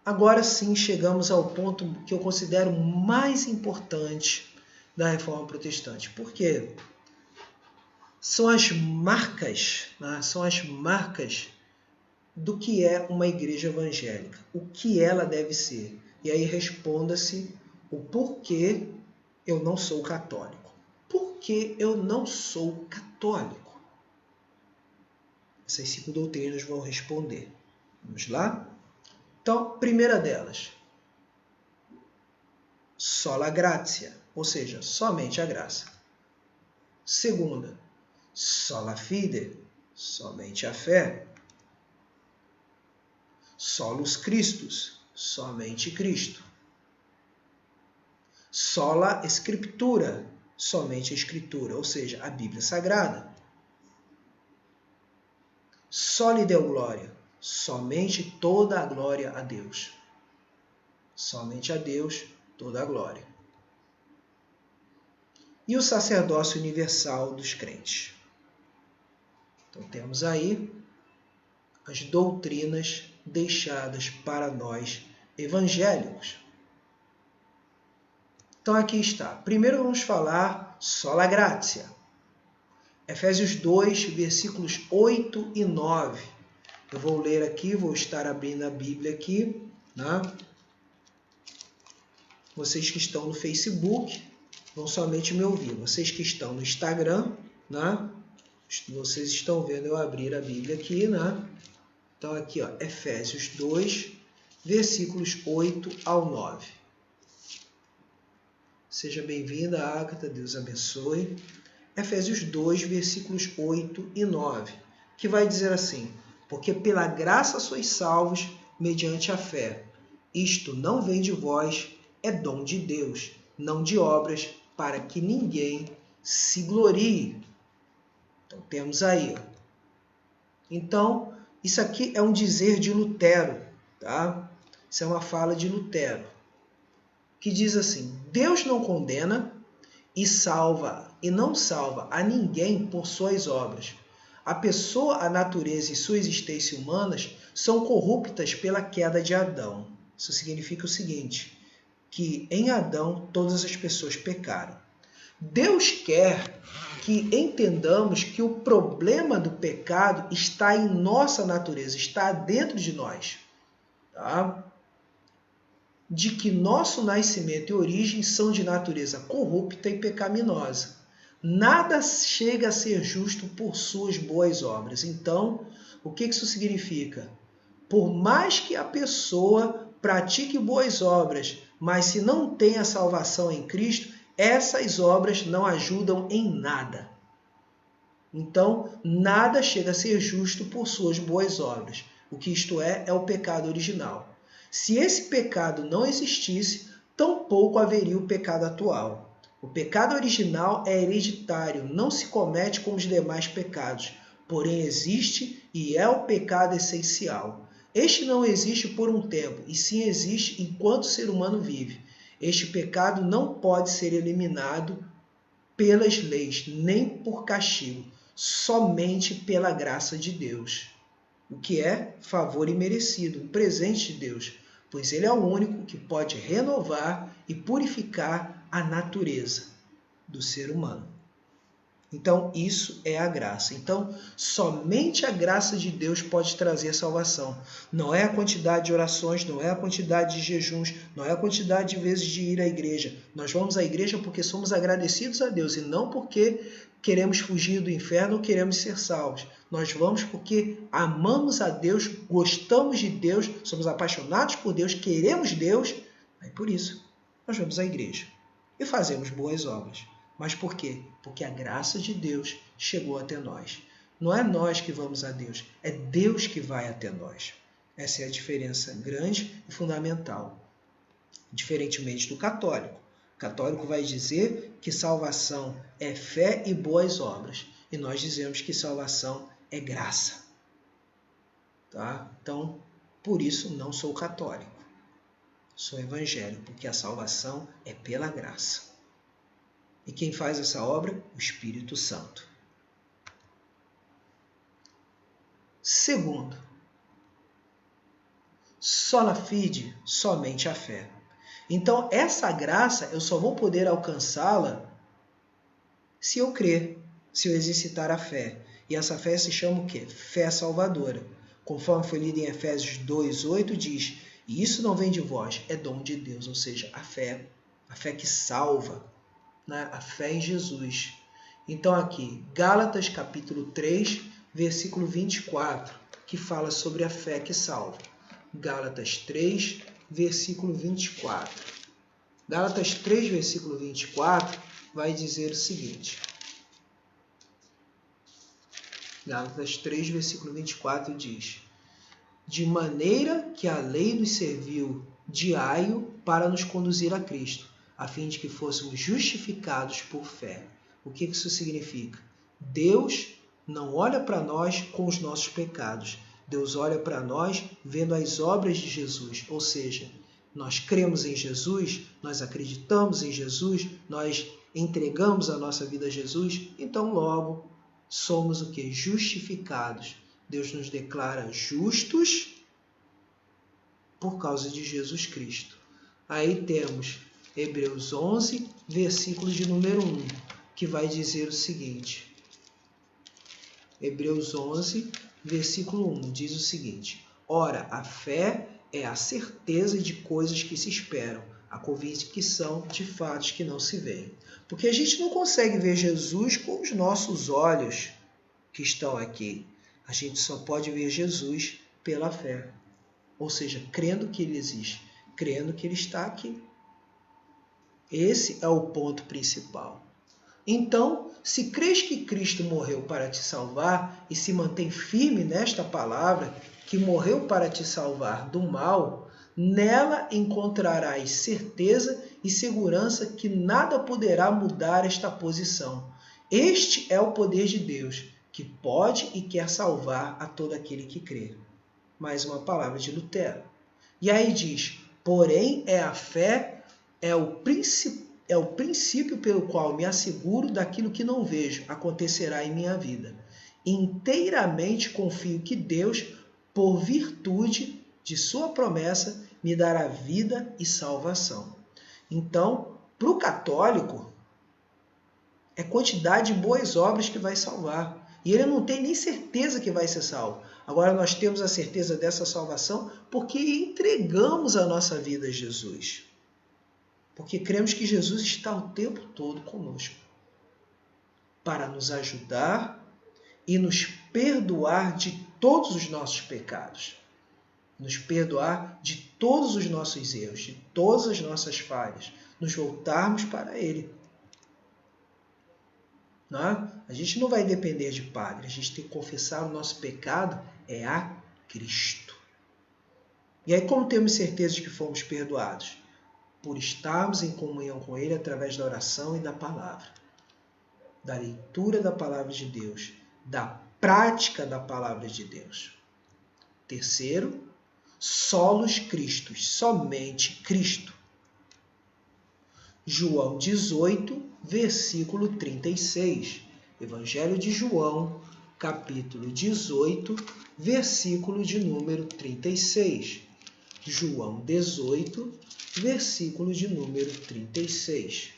Agora sim chegamos ao ponto que eu considero mais importante da Reforma Protestante. Por quê? São as marcas, né? São as marcas do que é uma igreja evangélica, o que ela deve ser. E aí responda-se o porquê eu não sou católico. Por que eu não sou católico? Essas 5 doutrinas vão responder. Vamos lá? Então, primeira delas, sola gratia, ou seja, somente a graça. Segunda, sola fide, somente a fé. Solus Christus, somente Cristo. Sola Scriptura, somente a Escritura, ou seja, a Bíblia Sagrada. Soli Deo Glória, somente toda a glória a Deus. Somente a Deus toda a glória. E o sacerdócio universal dos crentes. Então temos aí as doutrinas deixadas para nós evangélicos. Então aqui está. Primeiro vamos falar sola gratia. Efésios 2, versículos 8 e 9. Eu vou ler aqui, vou estar abrindo a Bíblia aqui. Né? Vocês que estão no Facebook vão somente me ouvir. Vocês que estão no Instagram, né? Vocês estão vendo eu abrir a Bíblia aqui. Né? Então aqui, ó, Efésios 2, versículos 8 ao 9. Seja bem-vinda, Ágata, Deus abençoe. Efésios 2, versículos 8 e 9, que vai dizer assim: porque pela graça sois salvos mediante a fé. Isto não vem de vós, é dom de Deus, não de obras, para que ninguém se glorie. Então temos aí. Ó. Então, isso aqui é um dizer de Lutero, tá? Isso é uma fala de Lutero, que diz assim: Deus não condena e salva, e não salva a ninguém por suas obras. A pessoa, a natureza e sua existência humanas são corruptas pela queda de Adão. Isso significa o seguinte, que em Adão todas as pessoas pecaram. Deus quer que entendamos que o problema do pecado está em nossa natureza, está dentro de nós. Tá? De que nosso nascimento e origem são de natureza corrupta e pecaminosa. Nada chega a ser justo por suas boas obras. Então, o que isso significa? Por mais que a pessoa pratique boas obras, mas se não tem a salvação em Cristo, essas obras não ajudam em nada. Então, nada chega a ser justo por suas boas obras. O que isto é o pecado original. Se esse pecado não existisse, tampouco haveria o pecado atual. O pecado original é hereditário, não se comete como os demais pecados, porém existe e é o pecado essencial. Este não existe por um tempo, e sim existe enquanto o ser humano vive. Este pecado não pode ser eliminado pelas leis, nem por castigo, somente pela graça de Deus. O que é favor imerecido, um presente de Deus, pois Ele é o único que pode renovar e purificar a natureza do ser humano. Então, isso é a graça. Então, somente a graça de Deus pode trazer salvação. Não é a quantidade de orações, não é a quantidade de jejuns, não é a quantidade de vezes de ir à igreja. Nós vamos à igreja porque somos agradecidos a Deus e não porque queremos fugir do inferno ou queremos ser salvos. Nós vamos porque amamos a Deus, gostamos de Deus, somos apaixonados por Deus, queremos Deus. Aí por isso, nós vamos à igreja e fazemos boas obras. Mas por quê? Porque a graça de Deus chegou até nós. Não é nós que vamos a Deus, é Deus que vai até nós. Essa é a diferença grande e fundamental. Diferentemente do católico. Católico vai dizer que salvação é fé e boas obras. E nós dizemos que salvação é graça. Tá? Então, por isso não sou católico. Sou evangélico, porque a salvação é pela graça. E quem faz essa obra? O Espírito Santo. Segundo, sola fide, somente a fé. Então, essa graça eu só vou poder alcançá-la se eu crer, se eu exercitar a fé. E essa fé se chama o quê? Fé salvadora. Conforme foi lido em Efésios 2:8, diz: e isso não vem de vós, é dom de Deus, ou seja, a fé que salva, né? A fé em Jesus. Então aqui, Gálatas capítulo 3, versículo 24, que fala sobre a fé que salva. Gálatas 3, versículo 24. Gálatas 3, versículo 24, vai dizer o seguinte. Gálatas 3, versículo 24 diz: de maneira que a lei nos serviu de aio para nos conduzir a Cristo, a fim de que fôssemos justificados por fé. O que isso significa? Deus não olha para nós com os nossos pecados. Deus olha para nós vendo as obras de Jesus. Ou seja, nós cremos em Jesus, nós acreditamos em Jesus, nós entregamos a nossa vida a Jesus, então logo somos o quê? Justificados. Deus nos declara justos por causa de Jesus Cristo. Aí temos Hebreus 11, versículo de número 1, que vai dizer o seguinte. Hebreus 11, versículo 1, diz o seguinte: ora, a fé é a certeza de coisas que se esperam, a convicção de fatos que não se veem. Porque a gente não consegue ver Jesus com os nossos olhos que estão aqui. A gente só pode ver Jesus pela fé. Ou seja, crendo que ele existe, crendo que ele está aqui. Esse é o ponto principal. Então, se crês que Cristo morreu para te salvar e se mantém firme nesta palavra, que morreu para te salvar do mal, nela encontrarás certeza e segurança que nada poderá mudar esta posição. Este é o poder de Deus, que pode e quer salvar a todo aquele que crê. Mais uma palavra de Lutero. E aí diz, porém a fé é o princípio pelo qual me asseguro daquilo que não vejo acontecerá em minha vida. Inteiramente confio que Deus, por virtude de sua promessa, me dará vida e salvação. Então, para o católico, é quantidade de boas obras que vai salvar. E ele não tem nem certeza que vai ser salvo. Agora nós temos a certeza dessa salvação porque entregamos a nossa vida a Jesus. Porque cremos que Jesus está o tempo todo conosco para nos ajudar e nos perdoar de todos os nossos pecados. Nos perdoar de todos os nossos erros, de todas as nossas falhas. Nos voltarmos para Ele. Não? A gente não vai depender de padre, a gente tem que confessar o nosso pecado é a Cristo. E aí como temos certeza de que fomos perdoados? Por estarmos em comunhão com Ele através da oração e da palavra, da leitura da palavra de Deus, da prática da palavra de Deus. Terceiro, solos Christus, somente Cristo. João 18, versículo 36. Evangelho de João, capítulo 18, versículo de número 36. João 18, versículo de número 36.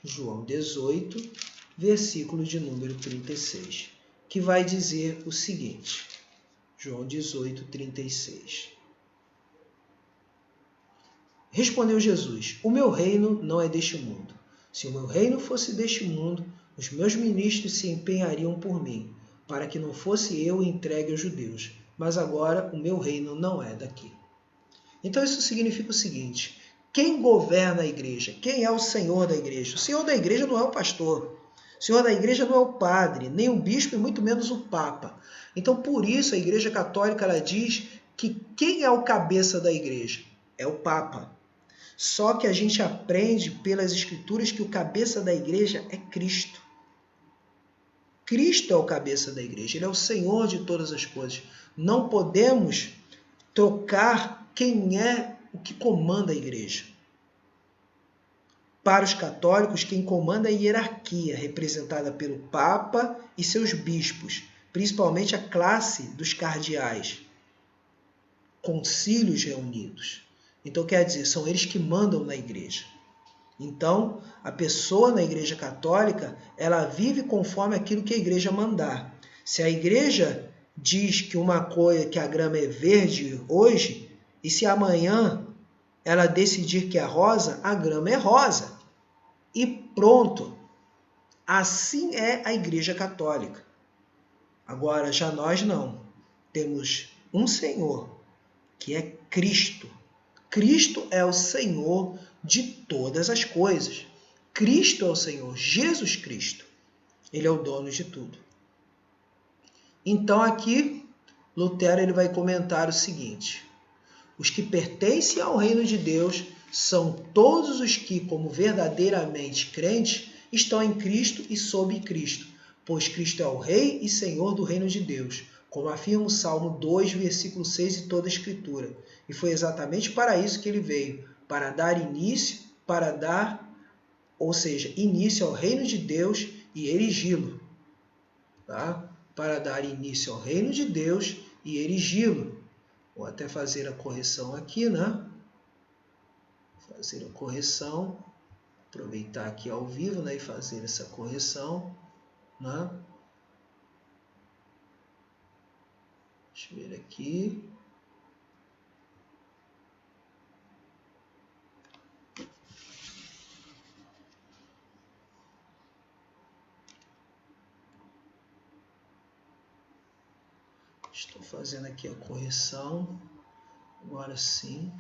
João 18, versículo de número 36, que vai dizer o seguinte. João 18, 36. Respondeu Jesus, o meu reino não é deste mundo. Se o meu reino fosse deste mundo, os meus ministros se empenhariam por mim, para que não fosse eu entregue aos judeus. Mas agora o meu reino não é daqui. Então isso significa o seguinte, quem governa a igreja? Quem é o Senhor da igreja? O Senhor da igreja não é o pastor. O Senhor da igreja não é o padre, nem o bispo e muito menos o papa. Então por isso a igreja católica ela diz que quem é o cabeça da igreja? É o papa. Só que a gente aprende pelas Escrituras que o cabeça da igreja é Cristo. Cristo é o cabeça da igreja, ele é o Senhor de todas as coisas. Não podemos trocar quem é o que comanda a igreja. Para os católicos, quem comanda é a hierarquia, representada pelo Papa e seus bispos, principalmente a classe dos cardeais, concílios reunidos. Então, quer dizer, são eles que mandam na igreja. Então, a pessoa na igreja católica, ela vive conforme aquilo que a igreja mandar. Se a igreja diz que uma coisa, que a grama é verde hoje, e se amanhã ela decidir que é rosa, a grama é rosa. E pronto. Assim é a igreja católica. Agora, já nós não. Temos um Senhor, que é Cristo. Cristo é o Senhor de todas as coisas. Cristo é o Senhor, Jesus Cristo. Ele é o dono de tudo. Então aqui, Lutero ele vai comentar o seguinte: os que pertencem ao reino de Deus são todos os que, como verdadeiramente crentes, estão em Cristo e sob Cristo, pois Cristo é o Rei e Senhor do reino de Deus, como afirma o Salmo 2, versículo 6 e toda a Escritura. E foi exatamente para isso que ele veio, para dar início, início ao reino de Deus e erigi-lo. Tá? Para dar início ao reino de Deus e erigi-lo. Vou até fazer a correção aqui, né? Fazer a correção. Aproveitar aqui ao vivo, né? E fazer essa correção, né? Deixa eu ver aqui. Estou fazendo aqui a correção. Agora sim.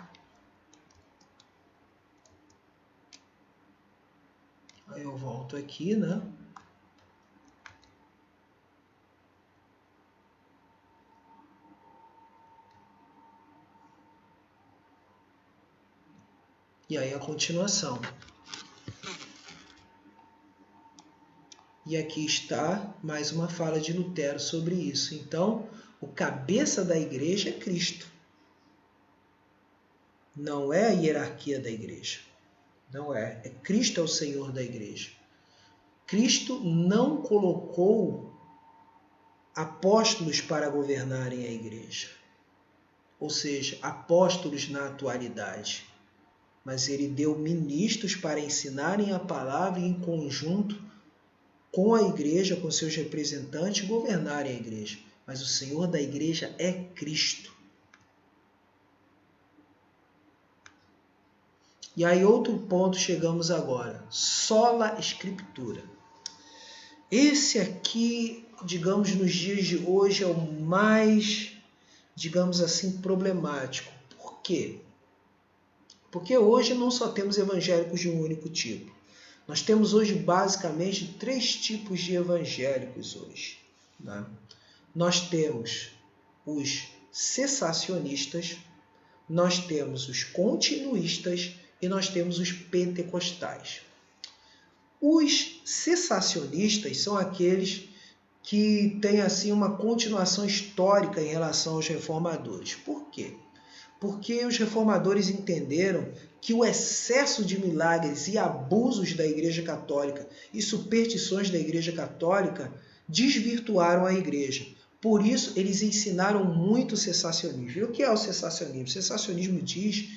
Aí eu volto aqui, né? E aí a continuação. E aqui está mais uma fala de Lutero sobre isso. Então, o cabeça da igreja é Cristo. Não é a hierarquia da igreja. Não é. Cristo é o Senhor da igreja. Cristo não colocou apóstolos para governarem a igreja. Ou seja, apóstolos na atualidade. Mas ele deu ministros para ensinarem a palavra e em conjunto com a igreja, com seus representantes, governarem a igreja. Mas o Senhor da igreja é Cristo. E aí outro ponto chegamos agora. Sola Escritura. Esse aqui, digamos, nos dias de hoje é o mais, digamos assim, problemático. Por quê? Porque hoje não só temos evangélicos de um único tipo. Nós temos hoje basicamente 3 tipos de evangélicos hoje. Né? Nós temos os cessacionistas, nós temos os continuistas e nós temos os pentecostais. Os cessacionistas são aqueles que têm assim uma continuação histórica em relação aos reformadores. Por quê? Porque os reformadores entenderam que o excesso de milagres e abusos da Igreja Católica e superstições da Igreja Católica desvirtuaram a Igreja. Por isso, eles ensinaram muito o cessacionismo. E o que é o cessacionismo? O cessacionismo diz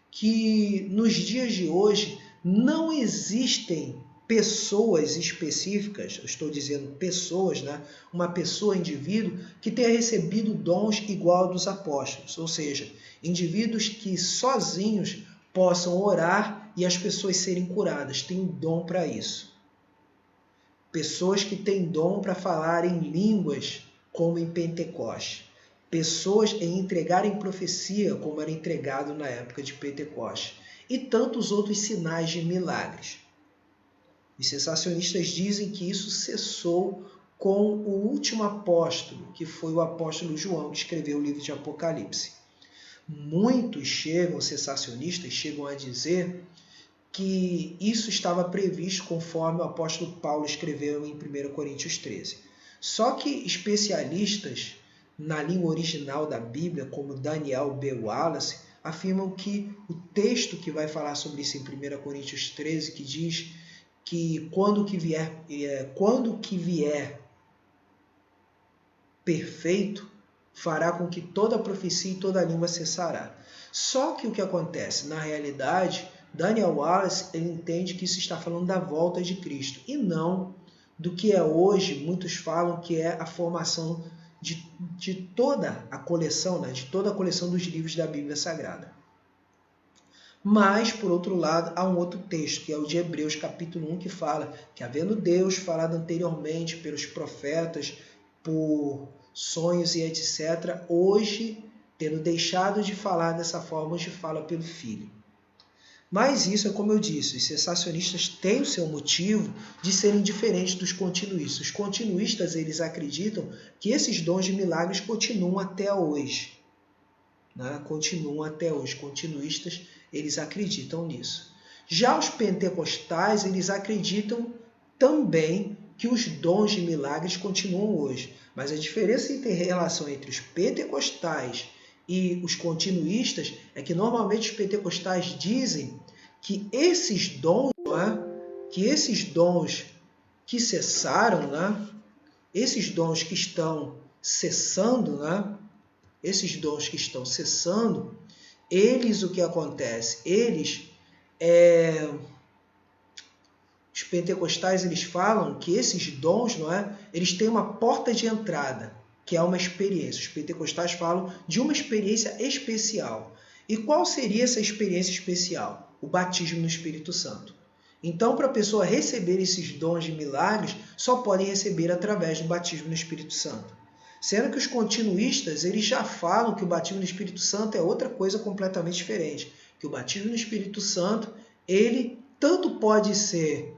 que nos dias de hoje não existem pessoas específicas, eu estou dizendo pessoas, né? Uma pessoa, indivíduo, que tenha recebido dons igual ao dos apóstolos, ou seja, indivíduos que sozinhos possam orar e as pessoas serem curadas, têm dom para isso. Pessoas que têm dom para falar em línguas, como em Pentecoste. Pessoas em entregarem profecia, como era entregado na época de Pentecoste. E tantos outros sinais de milagres. Os cessacionistas dizem que isso cessou com o último apóstolo, que foi o apóstolo João, que escreveu o livro de Apocalipse. muitos sensacionistas chegam a dizer que isso estava previsto conforme o apóstolo Paulo escreveu em 1 Coríntios 13. Só que especialistas na língua original da Bíblia, como Daniel B. Wallace, afirmam que o texto que vai falar sobre isso em 1 Coríntios 13, que diz que quando que vier perfeito, fará com que toda profecia e toda língua cessará. Só que o que acontece? Na realidade, Daniel Wallace ele entende que isso está falando da volta de Cristo e não do que é hoje, muitos falam que é a formação de toda a coleção, de toda a coleção dos livros da Bíblia Sagrada. Mas, por outro lado, há um outro texto, que é o de Hebreus, capítulo 1, que fala que, havendo Deus falado anteriormente pelos profetas, por sonhos e etc., hoje, tendo deixado de falar dessa forma, hoje fala pelo Filho. Mas isso é como eu disse, os sensacionistas têm o seu motivo de serem diferentes dos continuistas. Os continuistas, eles acreditam que esses dons de milagres continuam até hoje. Continuam até hoje. Continuistas, eles acreditam nisso. Já os pentecostais, eles acreditam também que os dons de milagres continuam hoje. Mas a diferença em relação entre os pentecostais e os continuistas é que normalmente os pentecostais dizem que esses dons, que cessaram, esses dons que estão cessando, eles, o que acontece? Os pentecostais, eles falam que esses dons, eles têm uma porta de entrada, que é uma experiência. Os pentecostais falam de uma experiência especial. E qual seria essa experiência especial? O batismo no Espírito Santo. Então, para a pessoa receber esses dons de milagres, só podem receber através do batismo no Espírito Santo. Sendo que os continuistas, eles já falam que o batismo no Espírito Santo é outra coisa completamente diferente. Que o batismo no Espírito Santo, ele tanto pode ser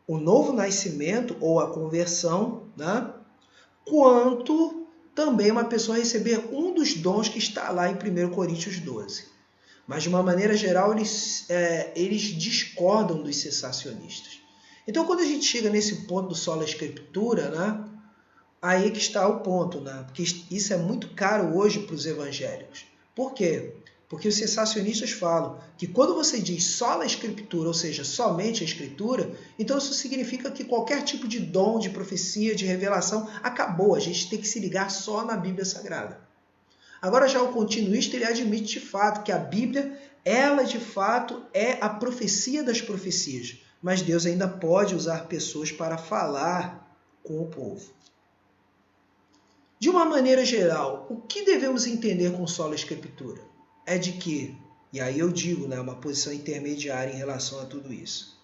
o novo nascimento ou a conversão, quanto também uma pessoa receber um dos dons que está lá em 1 Coríntios 12. Mas, de uma maneira geral, eles discordam dos sensacionistas. Então, quando a gente chega nesse ponto do sola escritura, aí que está o ponto, porque isso é muito caro hoje para os evangélicos. Por quê? Porque os sensacionistas falam que quando você diz sola escritura, ou seja, somente a escritura, então isso significa que qualquer tipo de dom, de profecia, de revelação, acabou. A gente tem que se ligar só na Bíblia Sagrada. Agora já o continuista, ele admite de fato que a Bíblia, ela de fato é a profecia das profecias. Mas Deus ainda pode usar pessoas para falar com o povo. De uma maneira geral, o que devemos entender com sola escritura? É de que, e aí eu digo, uma posição intermediária em relação a tudo isso.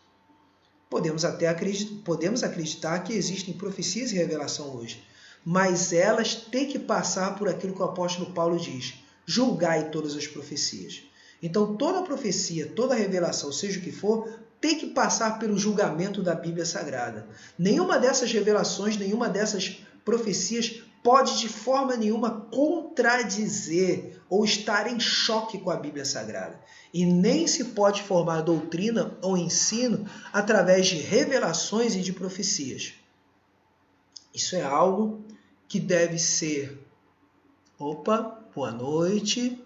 Podemos acreditar que existem profecias e revelação hoje, mas elas têm que passar por aquilo que o apóstolo Paulo diz, julgai todas as profecias. Então toda profecia, toda revelação, seja o que for, tem que passar pelo julgamento da Bíblia Sagrada. Nenhuma dessas revelações, nenhuma dessas profecias pode de forma nenhuma contradizer ou estar em choque com a Bíblia Sagrada. E nem se pode formar doutrina ou ensino através de revelações e de profecias. Isso é algo que deve ser... Opa, boa noite.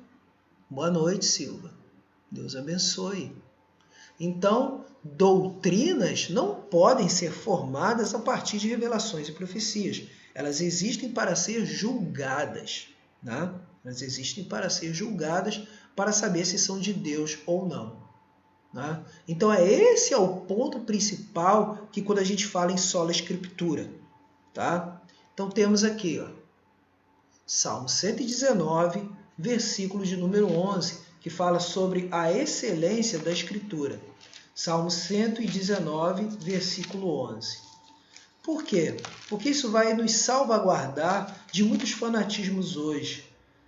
Boa noite, Silva. Deus abençoe. Então, doutrinas não podem ser formadas a partir de revelações e profecias. Elas existem para ser julgadas. Elas existem para ser julgadas para saber se são de Deus ou não. Então, esse é o ponto principal que quando a gente fala em sola escritura. Então, temos aqui, Salmo 119, versículo de número 11, que fala sobre a excelência da Escritura. Salmo 119, versículo 11. Por quê? Porque isso vai nos salvaguardar de muitos fanatismos hoje,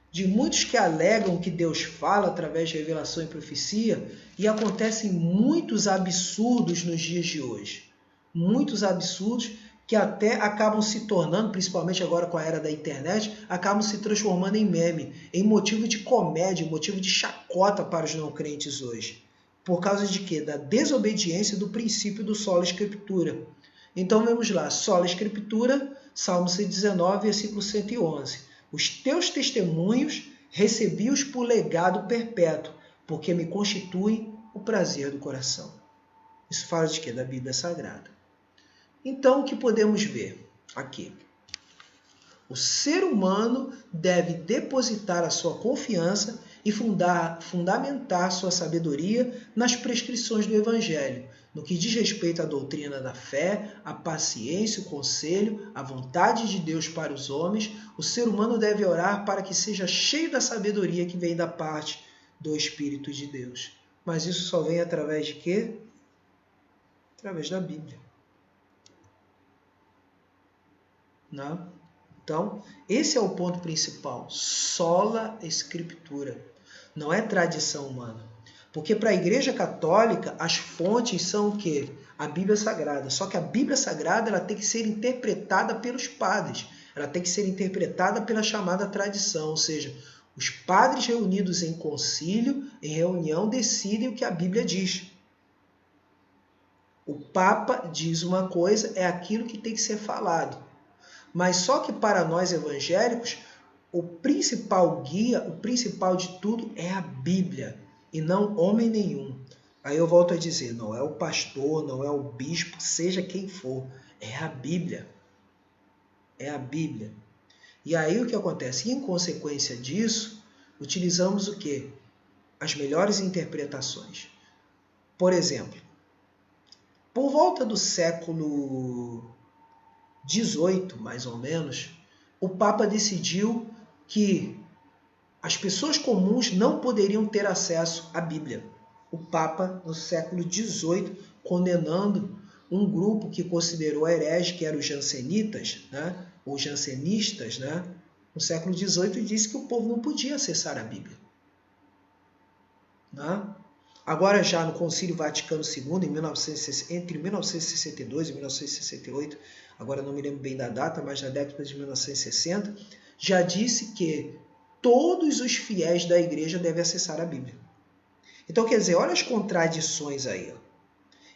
de muitos que alegam que Deus fala através de revelação e profecia, e acontecem muitos absurdos nos dias de hoje. Muitos absurdos que até acabam se tornando, principalmente agora com a era da internet, acabam se transformando em meme, em motivo de comédia, em motivo de chacota para os não crentes hoje. Por causa de quê? Da desobediência do princípio do sola escritura. Então vamos lá, sola escritura, Salmo 119, versículo 111. Os teus testemunhos recebi-os por legado perpétuo, porque me constituem o prazer do coração. Isso fala de quê? Da Bíblia Sagrada. Então, o que podemos ver aqui? O ser humano deve depositar a sua confiança e fundamentar sua sabedoria nas prescrições do Evangelho, no que diz respeito à doutrina da fé, à paciência, o conselho, à vontade de Deus para os homens. O ser humano deve orar para que seja cheio da sabedoria que vem da parte do Espírito de Deus. Mas isso só vem através de quê? Através da Bíblia. Não? Então, esse é o ponto principal. Sola Escritura. Não é tradição humana. Porque para a Igreja Católica, as fontes são o quê? A Bíblia Sagrada. Só que a Bíblia Sagrada ela tem que ser interpretada pelos padres. Ela tem que ser interpretada pela chamada tradição. Ou seja, os padres reunidos em concílio, em reunião, decidem o que a Bíblia diz. O Papa diz uma coisa, é aquilo que tem que ser falado. Mas só que para nós evangélicos, o principal guia, o principal de tudo é a Bíblia e não homem nenhum. Aí eu volto a dizer, não é o pastor, não é o bispo, seja quem for, é a Bíblia. É a Bíblia. E aí o que acontece? Em consequência disso, utilizamos o quê? As melhores interpretações. Por exemplo, por volta do século 18, mais ou menos, o Papa decidiu que as pessoas comuns não poderiam ter acesso à Bíblia. O Papa, no século 18, condenando um grupo que considerou herege, que eram os jansenitas, né? Os jansenistas, né? No século 18, disse que o povo não podia acessar a Bíblia. Né? Agora, já no Concílio Vaticano II, entre 1962 e 1968, agora não me lembro bem da data, mas na década de 1960, já disse que todos os fiéis da igreja devem acessar a Bíblia. Então, quer dizer, olha as contradições aí.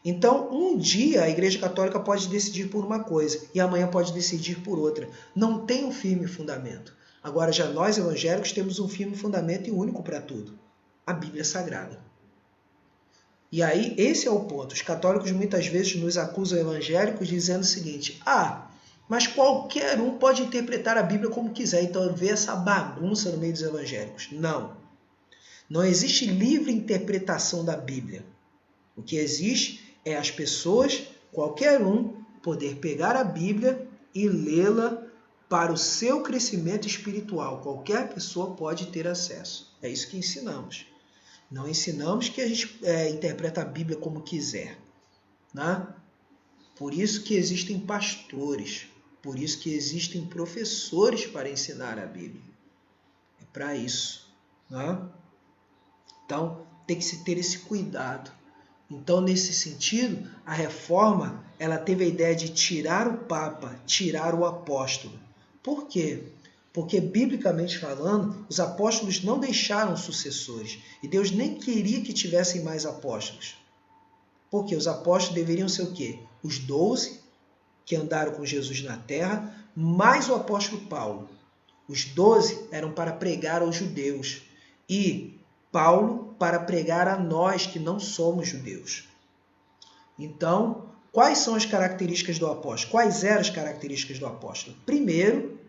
Então, um dia a Igreja Católica pode decidir por uma coisa e amanhã pode decidir por outra. Não tem um firme fundamento. Agora, já nós evangélicos temos um firme fundamento e único para tudo. A Bíblia Sagrada. E aí, esse é o ponto. Os católicos muitas vezes nos acusam evangélicos dizendo o seguinte, mas qualquer um pode interpretar a Bíblia como quiser, então vê essa bagunça no meio dos evangélicos. Não. Não existe livre interpretação da Bíblia. O que existe é as pessoas, qualquer um, poder pegar a Bíblia e lê-la para o seu crescimento espiritual. Qualquer pessoa pode ter acesso. É isso que ensinamos. Não ensinamos que a gente interpreta a Bíblia como quiser. Né? Por isso que existem pastores, por isso que existem professores para ensinar a Bíblia. É para isso. Né? Então, tem que se ter esse cuidado. Então, nesse sentido, a reforma ela teve a ideia de tirar o Papa, tirar o apóstolo. Por quê? Porque, biblicamente falando, os apóstolos não deixaram sucessores. E Deus nem queria que tivessem mais apóstolos. Porque os apóstolos deveriam ser o quê? Os 12 que andaram com Jesus na terra, mais o apóstolo Paulo. Os 12 eram para pregar aos judeus. E Paulo para pregar a nós que não somos judeus. Então, quais são as características do apóstolo? Quais eram as características do apóstolo? Primeiro,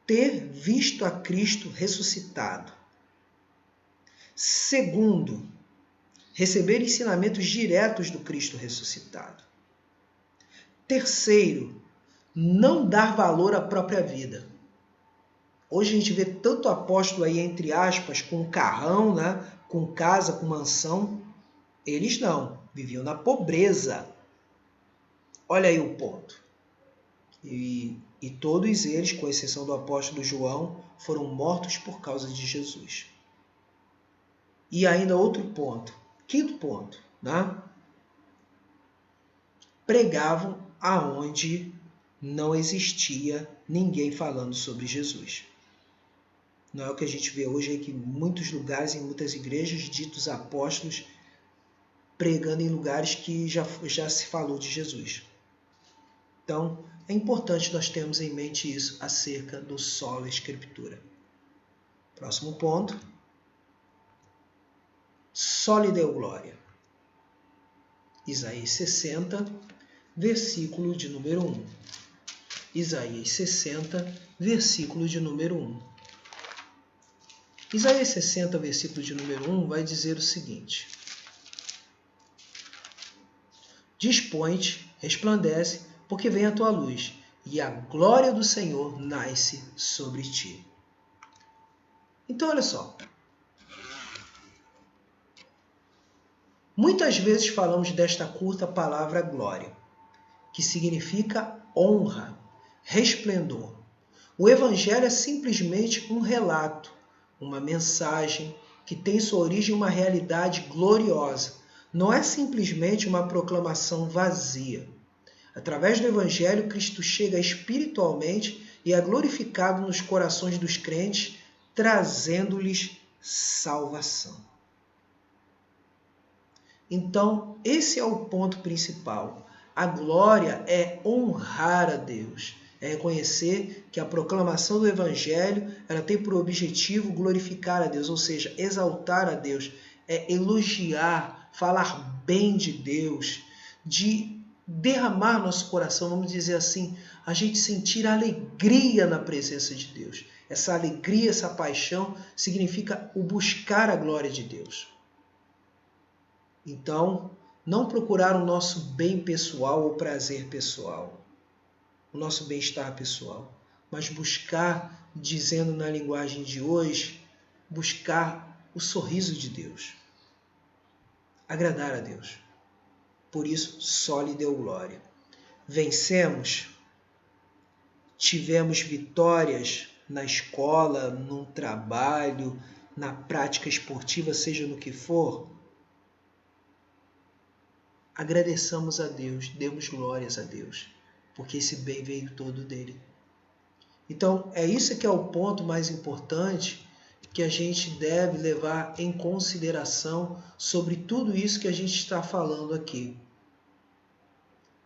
ter visto a Cristo ressuscitado. Segundo, receber ensinamentos diretos do Cristo ressuscitado. Terceiro, não dar valor à própria vida. Hoje a gente vê tanto apóstolo aí, entre aspas, com carrão, né? Com casa, com mansão. Eles não, viviam na pobreza. Olha aí o ponto. E todos eles, com exceção do apóstolo João, foram mortos por causa de Jesus. E ainda outro ponto, quinto ponto, né? Pregavam aonde não existia ninguém falando sobre Jesus. Não é o que a gente vê hoje aqui em muitos lugares, em muitas igrejas, ditos apóstolos, pregando em lugares que já se falou de Jesus. Então, é importante nós termos em mente isso acerca do sola escritura. Próximo ponto. Sola Deo Glória. Isaías 60, versículo de número 1. Isaías 60, versículo de número 1. Isaías 60, versículo de número 1, vai dizer o seguinte: Dispõe-te, resplandece, porque vem a tua luz, e a glória do Senhor nasce sobre ti. Então, olha só. Muitas vezes falamos desta curta palavra glória, que significa honra, resplendor. O Evangelho é simplesmente um relato, uma mensagem que tem sua origem em uma realidade gloriosa. Não é simplesmente uma proclamação vazia. Através do Evangelho, Cristo chega espiritualmente e é glorificado nos corações dos crentes, trazendo-lhes salvação. Então, esse é o ponto principal. A glória é honrar a Deus, é reconhecer que a proclamação do Evangelho ela tem por objetivo glorificar a Deus, ou seja, exaltar a Deus, é elogiar, falar bem de Deus, de derramar nosso coração, vamos dizer assim, a gente sentir alegria na presença de Deus. Essa alegria, essa paixão significa o buscar a glória de Deus. Então, não procurar o nosso bem pessoal ou prazer pessoal, o nosso bem-estar pessoal, mas buscar, dizendo na linguagem de hoje, buscar o sorriso de Deus, agradar a Deus. Por isso, só lhe deu glória. Vencemos, tivemos vitórias na escola, no trabalho, na prática esportiva, seja no que for, agradeçamos a Deus, demos glórias a Deus, porque esse bem veio todo dele. Então, é isso que é o ponto mais importante que a gente deve levar em consideração sobre tudo isso que a gente está falando aqui,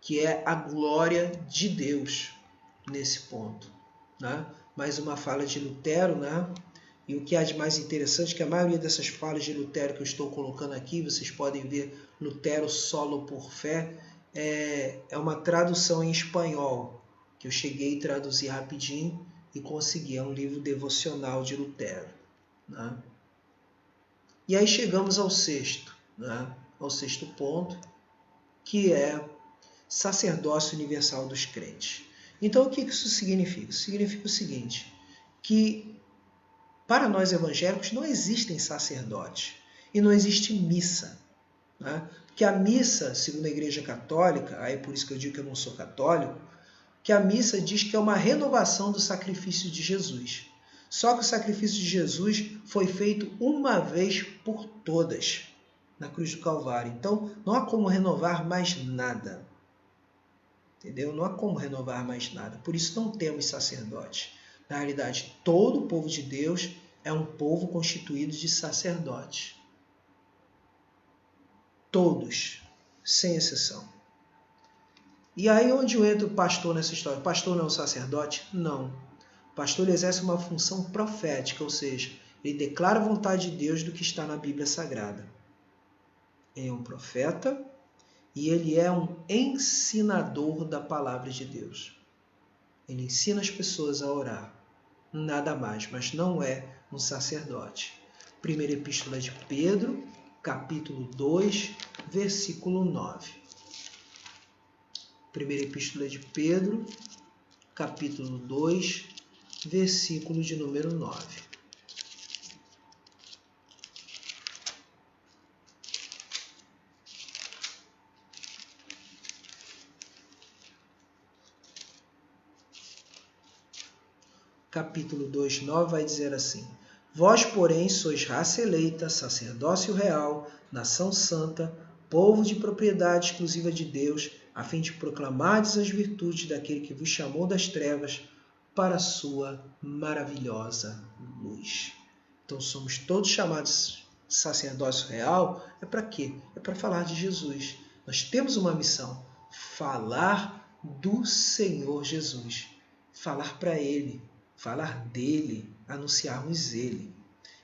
que é a glória de Deus nesse ponto. Né? Mais uma fala de Lutero, né? E o que há de mais interessante é que a maioria dessas falas de Lutero que eu estou colocando aqui, vocês podem ver Lutero Solo por Fé, é uma tradução em espanhol, que eu cheguei a traduzir rapidinho e consegui. É um livro devocional de Lutero. Né? E aí chegamos ao sexto, né? Ao sexto ponto, que é sacerdócio universal dos crentes. Então, o que isso significa? Significa o seguinte, que para nós evangélicos não existem sacerdotes e não existe missa. Né? Porque a missa, segundo a Igreja Católica, aí por isso que eu digo que eu não sou católico, que a missa diz que é uma renovação do sacrifício de Jesus. Só que o sacrifício de Jesus foi feito uma vez por todas na cruz do Calvário. Então, não há como renovar mais nada. Entendeu? Não há como renovar mais nada. Por isso não temos sacerdotes. Na realidade, todo o povo de Deus é um povo constituído de sacerdotes. Todos, sem exceção. E aí onde entra o pastor nessa história? O pastor não é um sacerdote? Não. O pastor exerce uma função profética, ou seja, ele declara a vontade de Deus do que está na Bíblia Sagrada. Ele é um profeta e ele é um ensinador da palavra de Deus. Ele ensina as pessoas a orar. Nada mais, mas não é um sacerdote. Primeira Epístola de Pedro, capítulo 2, versículo 9. Primeira Epístola de Pedro, capítulo 2, versículo de número 9. Capítulo 2, 9 vai dizer assim: Vós, porém, sois raça eleita, sacerdócio real, nação santa, povo de propriedade exclusiva de Deus, a fim de proclamardes as virtudes daquele que vos chamou das trevas para a sua maravilhosa luz. Então somos todos chamados sacerdócio real. É para quê? É para falar de Jesus. Nós temos uma missão: falar do Senhor Jesus, falar para Ele, falar dele, anunciarmos Ele.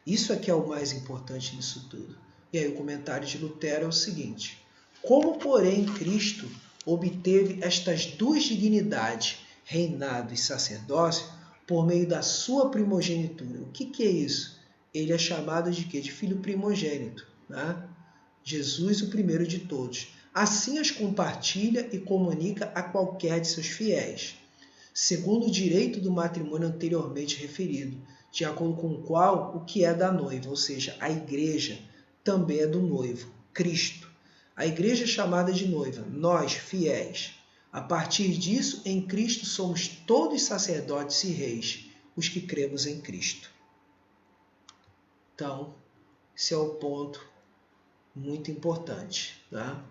Isso é que é o mais importante nisso tudo. E aí o comentário de Lutero é o seguinte: como, porém, Cristo obteve estas duas dignidades, reinado e sacerdócio, por meio da sua primogenitura? O que é isso? Ele é chamado de quê? De filho primogênito, né? Jesus, o primeiro de todos. Assim as compartilha e comunica a qualquer de seus fiéis, segundo o direito do matrimônio anteriormente referido, de acordo com o qual o que é da noiva, ou seja, a igreja, também é do noivo, Cristo. A igreja é chamada de noiva, nós, fiéis. A partir disso, em Cristo somos todos sacerdotes e reis, os que cremos em Cristo. Então, esse é o ponto muito importante, tá?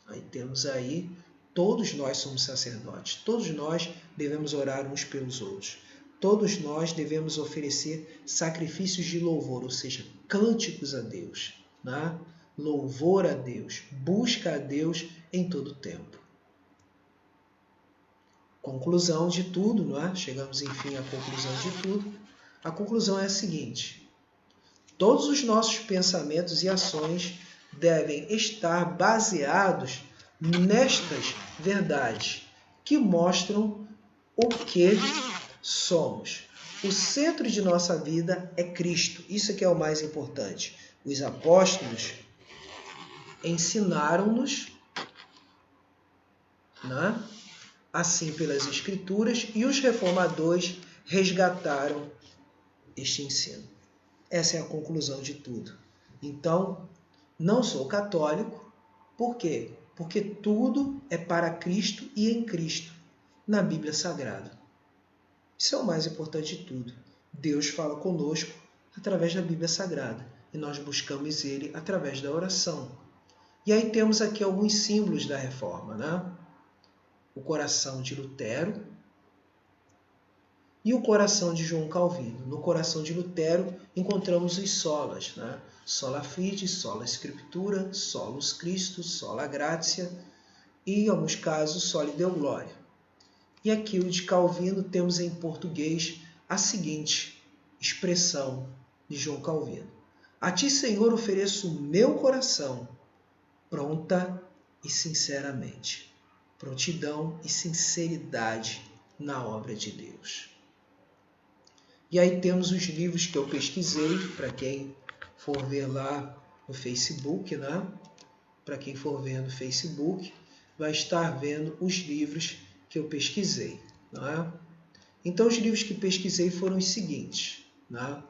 Aí temos aí, todos nós somos sacerdotes, todos nós devemos orar uns pelos outros, todos nós devemos oferecer sacrifícios de louvor, ou seja, cânticos a Deus, né? Louvor a Deus, busca a Deus em todo o tempo. Conclusão de tudo, não é? Chegamos enfim à conclusão de tudo. A conclusão é a seguinte: todos os nossos pensamentos e ações devem estar baseados nestas verdades que mostram o que somos. O centro de nossa vida é Cristo. Isso é que é o mais importante. Os apóstolos ensinaram-nos, né, assim pelas Escrituras, e os reformadores resgataram este ensino. Essa é a conclusão de tudo. Então, não sou católico. Por quê? Porque tudo é para Cristo e em Cristo, na Bíblia Sagrada. Isso é o mais importante de tudo. Deus fala conosco através da Bíblia Sagrada e nós buscamos Ele através da oração. E aí temos aqui alguns símbolos da Reforma, né? O coração de Lutero e o coração de João Calvino. No coração de Lutero encontramos os solas, né? Sola Fide, sola Scriptura, solus Christus, sola Gratia e, em alguns casos, soli Deo Gloria. E aqui o de Calvino temos em português a seguinte expressão de João Calvino: a ti, Senhor, ofereço o meu coração, pronta e sinceramente. Prontidão e sinceridade na obra de Deus. E aí temos os livros que eu pesquisei, para quem for ver lá no Facebook, né? Para quem for ver no Facebook, vai estar vendo os livros que eu pesquisei, né? Então, os livros que pesquisei foram os seguintes, né?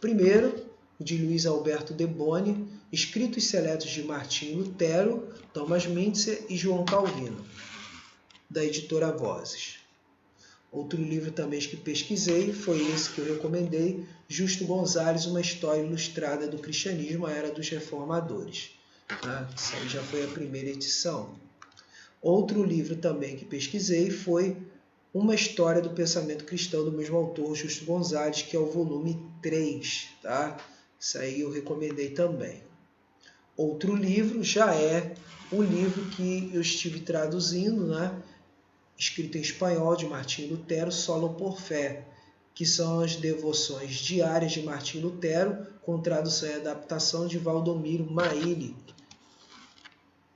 Primeiro, o de Luiz Alberto de Boni, Escritos Seletos de Martinho Lutero, Thomas Mintzer e João Calvino, da editora Vozes. Outro livro também que pesquisei foi esse que eu recomendei, Justo Gonzalez, Uma História Ilustrada do Cristianismo, a Era dos Reformadores. Isso aí já foi a primeira edição. Outro livro também que pesquisei foi Uma História do Pensamento Cristão, do mesmo autor, Justo Gonzalez, que é o volume 3. Tá? Isso aí eu recomendei também. Outro livro já é o livro que eu estive traduzindo, né? Escrito em espanhol, de Martim Lutero, Solo por Fé, que são as devoções diárias de Martim Lutero, com tradução e adaptação de Valdomiro Maile,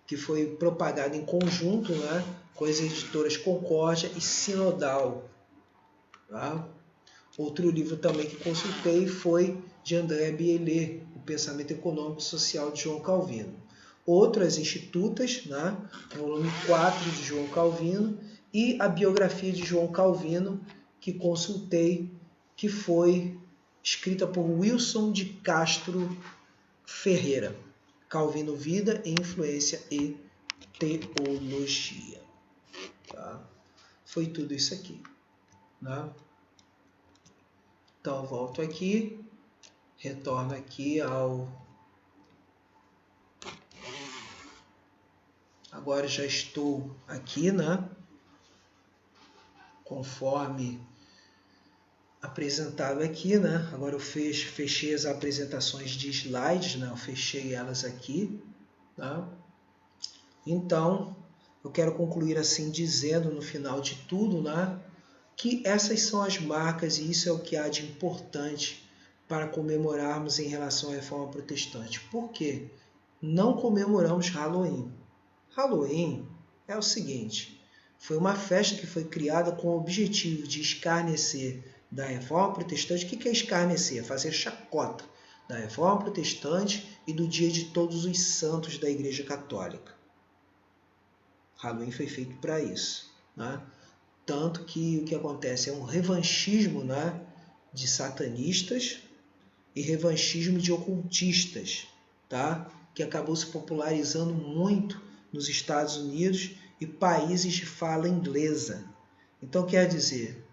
que foi propagado em conjunto, né, com as editoras Concórdia e Sinodal. Tá? Outro livro também que consultei foi de André Bielê, O Pensamento Econômico e Social de João Calvino. Outro, As Institutas, né, volume 4 de João Calvino, e a biografia de João Calvino, que consultei, que foi escrita por Wilson de Castro Ferreira. Calvino, Vida, Influência e Teologia. Tá? Foi tudo isso aqui. Né? Então, volto aqui, retorno aqui Agora já estou aqui, né? Conforme apresentado aqui, né? Agora eu fechei as apresentações de slides, né? Eu fechei elas aqui, tá? Então, eu quero concluir assim dizendo no final de tudo, né? Que essas são as marcas e isso é o que há de importante para comemorarmos em relação à Reforma Protestante. Por quê? Não comemoramos Halloween. Halloween é o seguinte, foi uma festa que foi criada com o objetivo de escarnecer da Reforma Protestante. O que é escarnecer? Fazer chacota da Reforma Protestante e do Dia de Todos os Santos da Igreja Católica. Halloween foi feito para isso, né? Tanto que o que acontece é um revanchismo, né, de satanistas e revanchismo de ocultistas, tá? Que acabou se popularizando muito nos Estados Unidos e países de fala inglesa. Então quer dizer,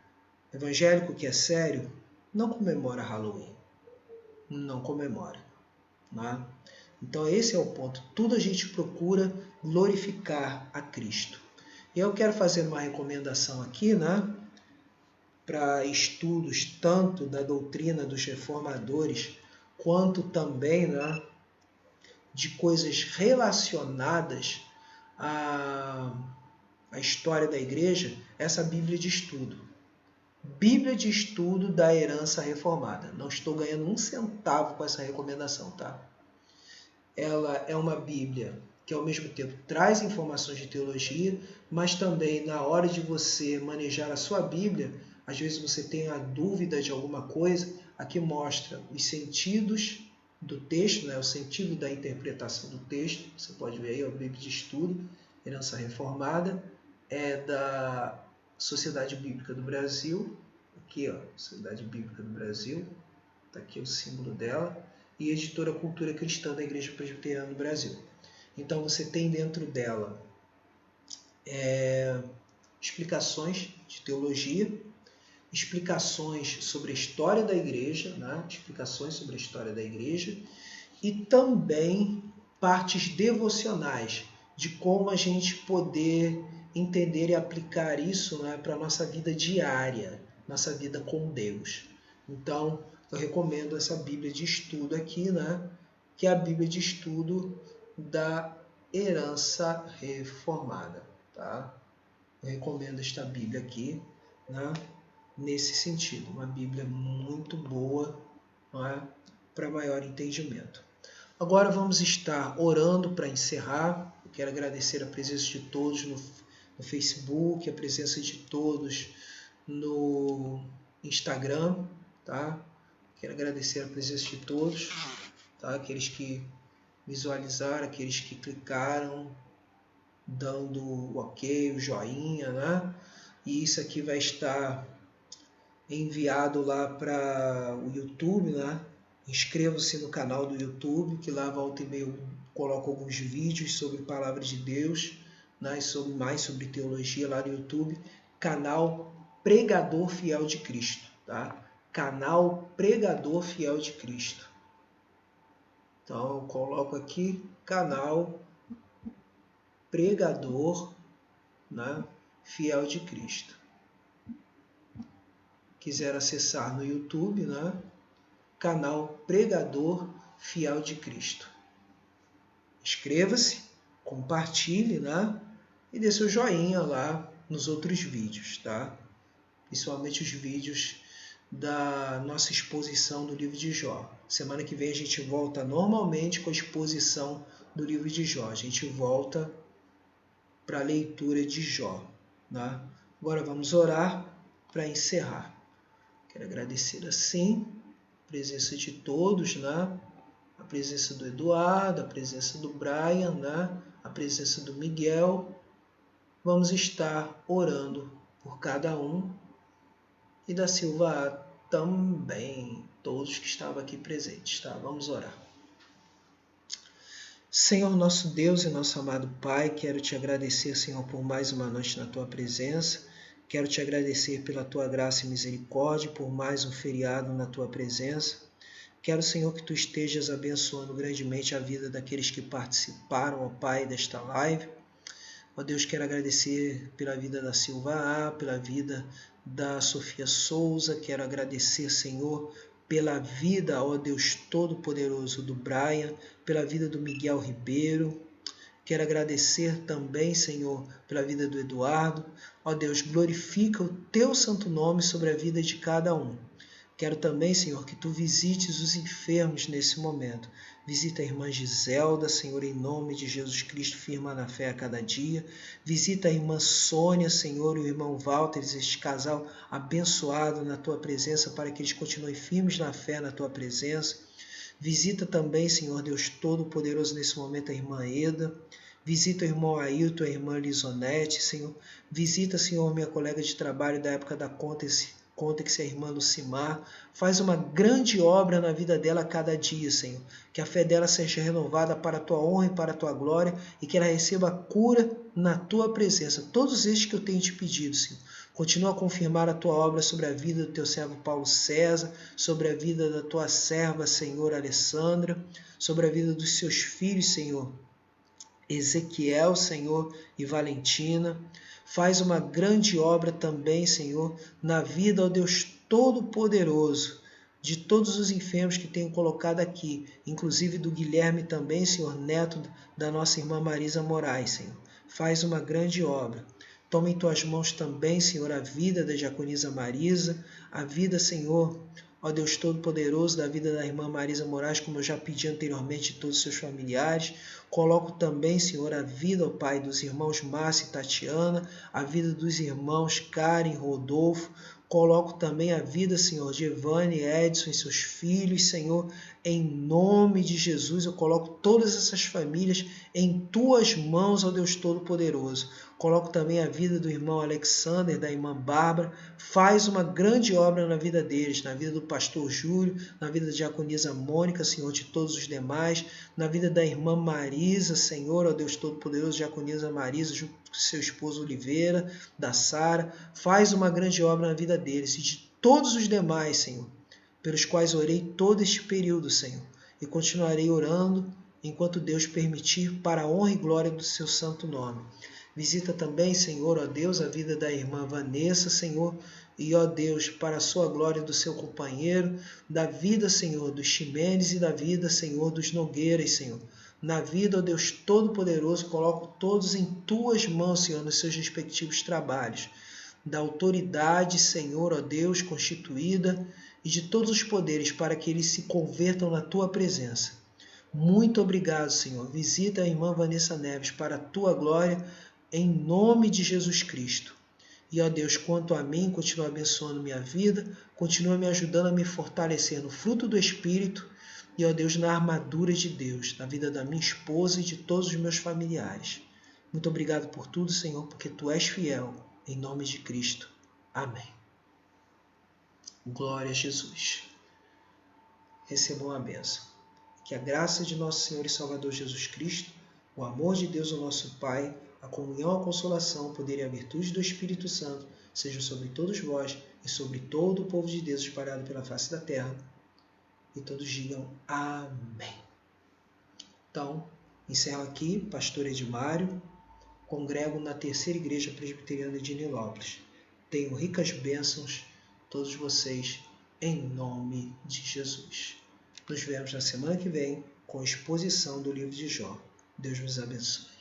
evangélico que é sério não comemora Halloween, não comemora, né? Então esse é o ponto. Tudo a gente procura glorificar a Cristo. E eu quero fazer uma recomendação aqui, né, para estudos tanto da doutrina dos reformadores quanto também, né, de coisas relacionadas à história da igreja, essa Bíblia de estudo. Bíblia de estudo da herança reformada. Não estou ganhando um centavo com essa recomendação, tá? Ela é uma Bíblia que ao mesmo tempo traz informações de teologia, mas também na hora de você manejar a sua Bíblia, às vezes você tem a dúvida de alguma coisa, aqui mostra os sentidos do texto, né? O sentido da interpretação do texto. Você pode ver aí, a Bíblia de Estudo, Herança Reformada, é da Sociedade Bíblica do Brasil, aqui ó, Sociedade Bíblica do Brasil, está aqui o símbolo dela, e Editora Cultura Cristã da Igreja Presbiteriana do Brasil. Então você tem dentro dela explicações de teologia, explicações sobre a história da igreja, né? Explicações sobre a história da igreja e também partes devocionais de como a gente poder entender e aplicar isso, né, para a nossa vida diária, nossa vida com Deus. Então, eu recomendo essa Bíblia de estudo aqui, né, que é a Bíblia de estudo da herança reformada. Tá? Eu recomendo esta Bíblia aqui, né, nesse sentido. Uma Bíblia muito boa, né, para maior entendimento. Agora vamos estar orando para encerrar. Eu quero agradecer a presença de todos no Facebook, a presença de todos no Instagram, tá? Quero agradecer a presença de todos, tá? Aqueles que visualizaram, aqueles que clicaram, dando o ok, o joinha, né? E isso aqui vai estar enviado lá para o YouTube, né? Inscreva-se no canal do YouTube, que lá volta e meia eu coloco alguns vídeos sobre a Palavra de Deus, né? Mais sobre teologia lá no YouTube. Canal Pregador Fiel de Cristo, tá? Canal Pregador Fiel de Cristo. Então eu coloco aqui canal Pregador, né, Fiel de Cristo. Quiser acessar no YouTube, né, canal Pregador Fiel de Cristo. Inscreva-se, compartilhe, né, e dê seu joinha lá nos outros vídeos, tá? Principalmente os vídeos da nossa exposição do livro de Jó. Semana que vem a gente volta normalmente com a exposição do livro de Jó. A gente volta para a leitura de Jó, né? Agora vamos orar para encerrar. Quero agradecer assim a presença de todos, né? A presença do Eduardo, a presença do Brian, né? A presença do Miguel. Vamos estar orando por cada um e da Silva também, todos que estavam aqui presentes, tá? Vamos orar. Senhor nosso Deus e nosso amado Pai, quero te agradecer, Senhor, por mais uma noite na tua presença. Quero te agradecer pela tua graça e misericórdia, por mais um feriado na tua presença. Quero, Senhor, que tu estejas abençoando grandemente a vida daqueles que participaram, ó Pai, desta live. Ó Deus, quero agradecer pela vida da Silva A, pela vida da Sofia Souza, quero agradecer, Senhor, pela vida, ó Deus Todo-Poderoso, do Brian, pela vida do Miguel Ribeiro. Quero agradecer também, Senhor, pela vida do Eduardo. Ó Deus, glorifica o teu santo nome sobre a vida de cada um. Quero também, Senhor, que tu visites os enfermos nesse momento. Visita a irmã Giselda, Senhor, em nome de Jesus Cristo, firma na fé a cada dia. Visita a irmã Sônia, Senhor, e o irmão Walter, este casal abençoado na tua presença, para que eles continuem firmes na fé na tua presença. Visita também, Senhor Deus Todo-Poderoso, nesse momento a irmã Eda. Visita o irmão Ailton, a irmã Lisonete, Senhor. Visita, Senhor, minha colega de trabalho da época da Contex, a irmã Lucimar. Faz uma grande obra na vida dela a cada dia, Senhor. Que a fé dela seja renovada para a tua honra e para a tua glória e que ela receba cura na tua presença. Todos estes que eu tenho te pedido, Senhor. Continua a confirmar a tua obra sobre a vida do teu servo Paulo César, sobre a vida da tua serva, Senhor, Alessandra, sobre a vida dos seus filhos, Senhor, Ezequiel, Senhor, e Valentina. Faz uma grande obra também, Senhor, na vida, ó Deus Todo-Poderoso, de todos os enfermos que tenho colocado aqui, inclusive do Guilherme também, Senhor, neto da nossa irmã Marisa Moraes, Senhor. Faz uma grande obra. Toma em tuas mãos também, Senhor, a vida da diaconisa Marisa, a vida, Senhor, ó Deus Todo-Poderoso, da vida da irmã Marisa Moraes, como eu já pedi anteriormente, de todos os seus familiares. Coloco também, Senhor, a vida, ó Pai, dos irmãos Márcia e Tatiana, a vida dos irmãos Karen e Rodolfo. Coloco também a vida, Senhor, de Evane, Edson e seus filhos, Senhor, em nome de Jesus. Eu coloco todas essas famílias em tuas mãos, ó Deus Todo-Poderoso. Coloco também a vida do irmão Alexander, da irmã Bárbara. Faz uma grande obra na vida deles, na vida do pastor Júlio, na vida da diaconisa Mônica, Senhor, de todos os demais, na vida da irmã Marisa, Senhor, ó Deus Todo-Poderoso, diaconisa Marisa, junto com seu esposo Oliveira, da Sara. Faz uma grande obra na vida deles e de todos os demais, Senhor, pelos quais orei todo este período, Senhor, e continuarei orando enquanto Deus permitir, para a honra e glória do seu santo nome. Visita também, Senhor, ó Deus, a vida da irmã Vanessa, Senhor, e, ó Deus, para a sua glória do seu companheiro, da vida, Senhor, dos Ximenes e da vida, Senhor, dos Nogueiras, Senhor. Na vida, ó Deus Todo-Poderoso, coloco todos em tuas mãos, Senhor, nos seus respectivos trabalhos. Da autoridade, Senhor, ó Deus, constituída, e de todos os poderes, para que eles se convertam na tua presença. Muito obrigado, Senhor. Visita a irmã Vanessa Neves para a tua glória, em nome de Jesus Cristo. E, ó Deus, quanto a mim, continua abençoando minha vida, continua me ajudando a me fortalecer no fruto do Espírito e, ó Deus, na armadura de Deus, na vida da minha esposa e de todos os meus familiares. Muito obrigado por tudo, Senhor, porque Tu és fiel, em nome de Cristo. Amém. Glória a Jesus. Recebam a bênção. Que a graça de nosso Senhor e Salvador Jesus Cristo, o amor de Deus, o nosso Pai, a comunhão, a consolação, o poder e a virtude do Espírito Santo sejam sobre todos vós e sobre todo o povo de Deus espalhado pela face da terra. E todos digam amém. Então, encerro aqui, pastor Edmário, congrego na terceira igreja presbiteriana de Nilópolis. Tenham ricas bênçãos, todos vocês, em nome de Jesus. Nos vemos na semana que vem com a exposição do livro de Jó. Deus nos abençoe.